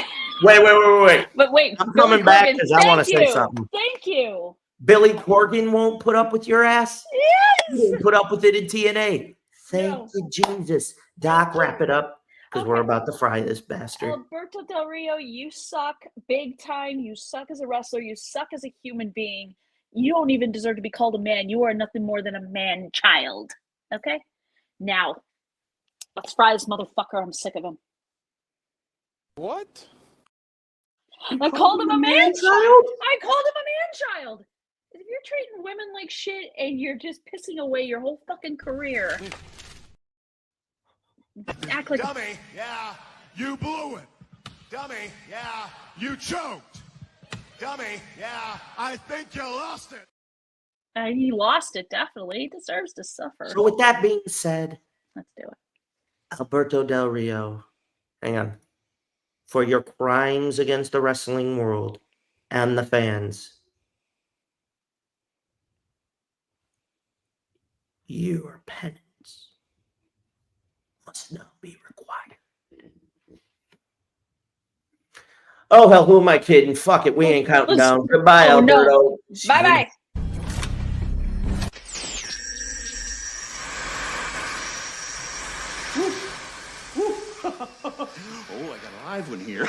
Wait. But wait. I'm coming back because I want to say something. Thank you. Billy Corgan won't put up with your ass? Yes. He didn't put up with it in TNA. Thank you, Jesus. Doc, wrap it up because we're about to fry this bastard. Alberto Del Rio, you suck big time. You suck as a wrestler. You suck as a human being. You don't even deserve to be called a man. You are nothing more than a man-child. Okay? Now, let's fry this motherfucker. I'm sick of him. What? I called him a man-child. I called him a man-child. If you're treating women like shit and you're just pissing away your whole fucking career, act like dummy. Yeah, you blew it. Dummy. Yeah, you choked. Dummy. Yeah, I think you lost it. He lost it. Definitely, he deserves to suffer. So, with that being said, let's do it. Alberto Del Rio, hang on. For your crimes against the wrestling world and the fans, your penance must now be required. Oh, hell, who am I kidding? Fuck it, we ain't counting down. Goodbye, Alberto. No. Bye-bye. Oh, I got a live one here.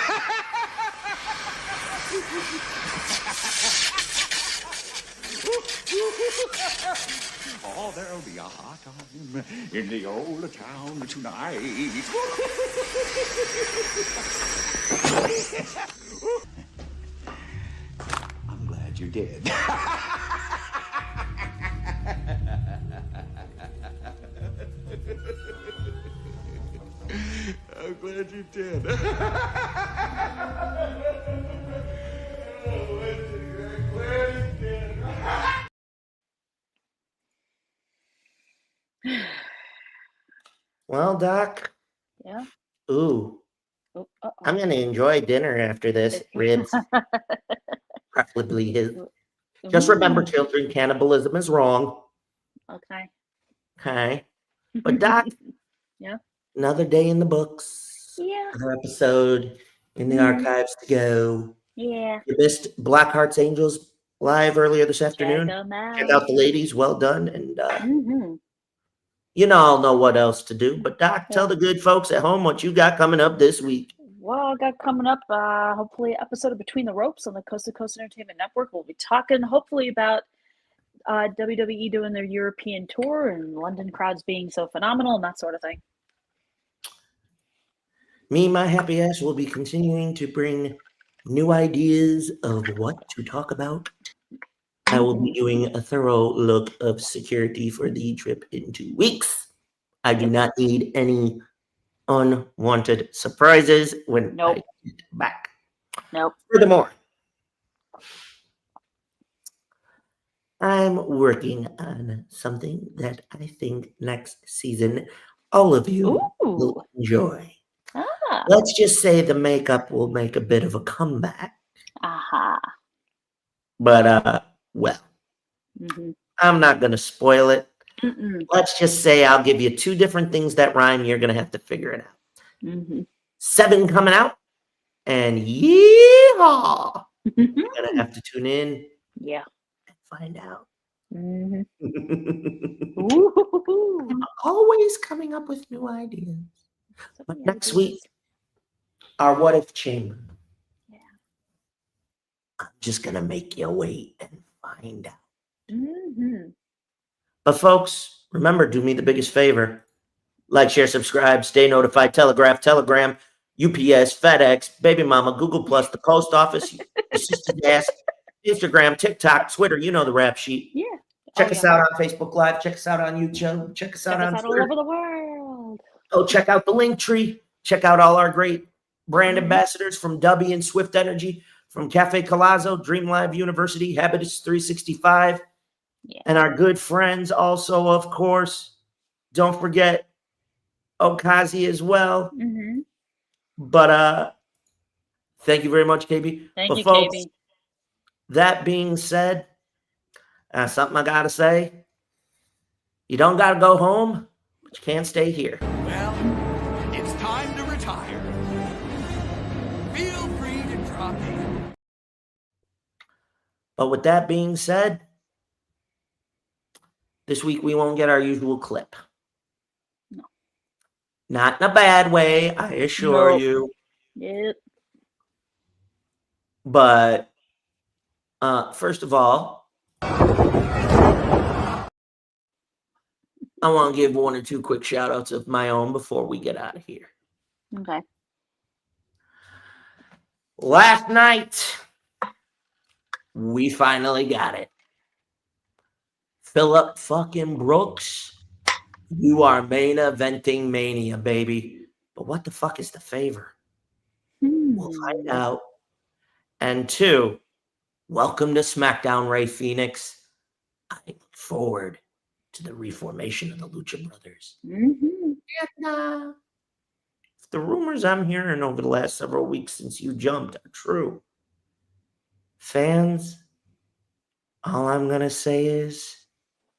Oh, there'll be a hot time in the old town tonight. I'm glad you did. I'm glad you did. Well, Doc. Yeah. Ooh. Oh, I'm gonna enjoy dinner after this. Ribs. Preferably his. Just remember, children, cannibalism is wrong. Okay. Okay. But Doc, yeah. another day in the books. Yeah. Another episode in the archives to go. Yeah. You missed Blackheart's Angels live earlier this afternoon. Check out the ladies. Well done. And you all know what else to do. But Doc, tell the good folks at home what you got coming up this week. Well, I got coming up, hopefully, episode of Between the Ropes on the Coast to Coast Entertainment Network. We'll be talking, hopefully, about WWE doing their European tour and London crowds being so phenomenal and that sort of thing. Me, my happy ass, will be continuing to bring new ideas of what to talk about. I will be doing a thorough look of security for the trip in 2 weeks. I do not need any unwanted surprises when I get back. Furthermore, I'm working on something that I think next season all of you will enjoy. Let's just say the makeup will make a bit of a comeback. But, well, I'm not going to spoil it. Let's just say I'll give you 2 different things that rhyme. You're going to have to figure it out. 7 coming out. And yeehaw! You're going to have to tune in. Yeah. And find out. Mm-hmm. I'm always coming up with new ideas. But next week, our What If Chamber. Yeah. I'm just going to make you wait and find out. Mm-hmm. But folks, remember, do me the biggest favor. Like, share, subscribe, stay notified, Telegraph, Telegram, UPS, FedEx, Baby Mama, Google Plus, the Post Office, your sister's desk, Instagram, TikTok, Twitter. You know the rap sheet. Yeah. Check us out on Facebook Live. Check us out on YouTube. Check us out on all Twitter. over the world. Go check out the link tree. Check out all our great brand ambassadors from Dubby and Swift Energy, from Cafe Collazo, Dream Live University, Habitus 365, and our good friends also, of course. Don't forget Okaze as well. But thank you very much, KB. Thank you, folks, KB. That being said, something I gotta say. You don't gotta go home, but you can't stay here. Well, it's time to retire. Feel free to drop in. But with that being said, this week we won't get our usual clip. No. Not in a bad way, I assure you. Yep. But first of all, I want to give 1 or 2 quick shout outs of my own before we get out of here. Okay. Last night, we finally got it. Philip fucking Brooks, you are main eventing mania, baby. But what the fuck is the favor? We'll find out. And 2, welcome to SmackDown, Ray Phoenix. I look forward to the reformation of the Lucha Brothers. And, if the rumors I'm hearing over the last several weeks since you jumped are true, fans, all I'm going to say is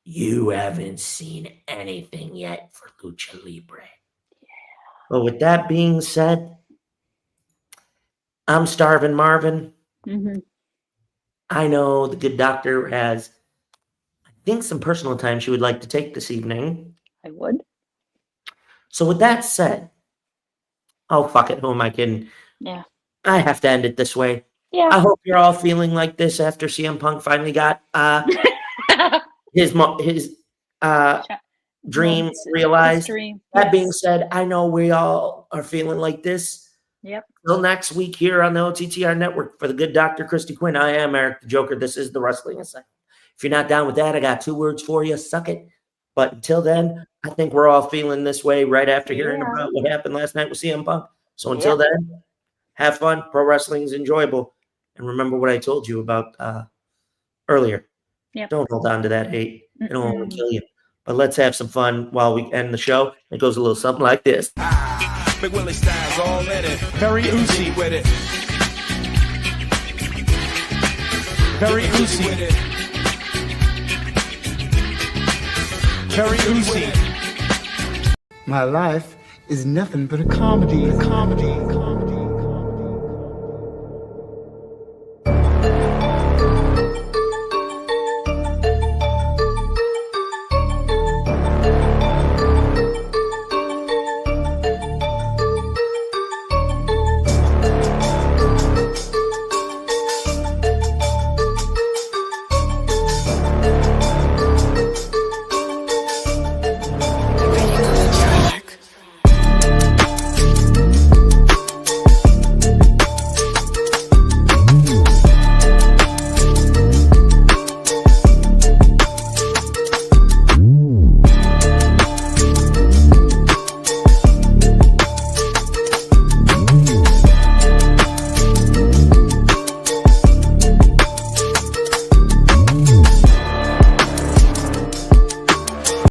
you haven't seen anything yet for Lucha Libre. But with that being said, I'm Starvin' Marvin. I know the good doctor has, I think, some personal time she would like to take this evening. I would. So with that said, oh, fuck it. Who am I kidding? Yeah. I have to end it this way. Yeah. I hope you're all feeling like this after CM Punk finally got his dream realized. That being said, I know we all are feeling like this. Yep. Till next week here on the OTTR Network for the good Dr. Kristii Quinn. I am Eric the Joker. This is the Wrestling Asylum. If you're not down with that, I got 2 words for you. Suck it. But until then, I think we're all feeling this way right after hearing about what happened last night with CM Punk. So until then, have fun. Pro wrestling is enjoyable. And remember what I told you about earlier. Don't hold on to that hate. It'll only kill you. But let's have some fun while we end the show. It goes a little something like this. Big Willie style's all in it. Very oozy with it. Very oozy with it. Very oozy. My life is nothing but a comedy.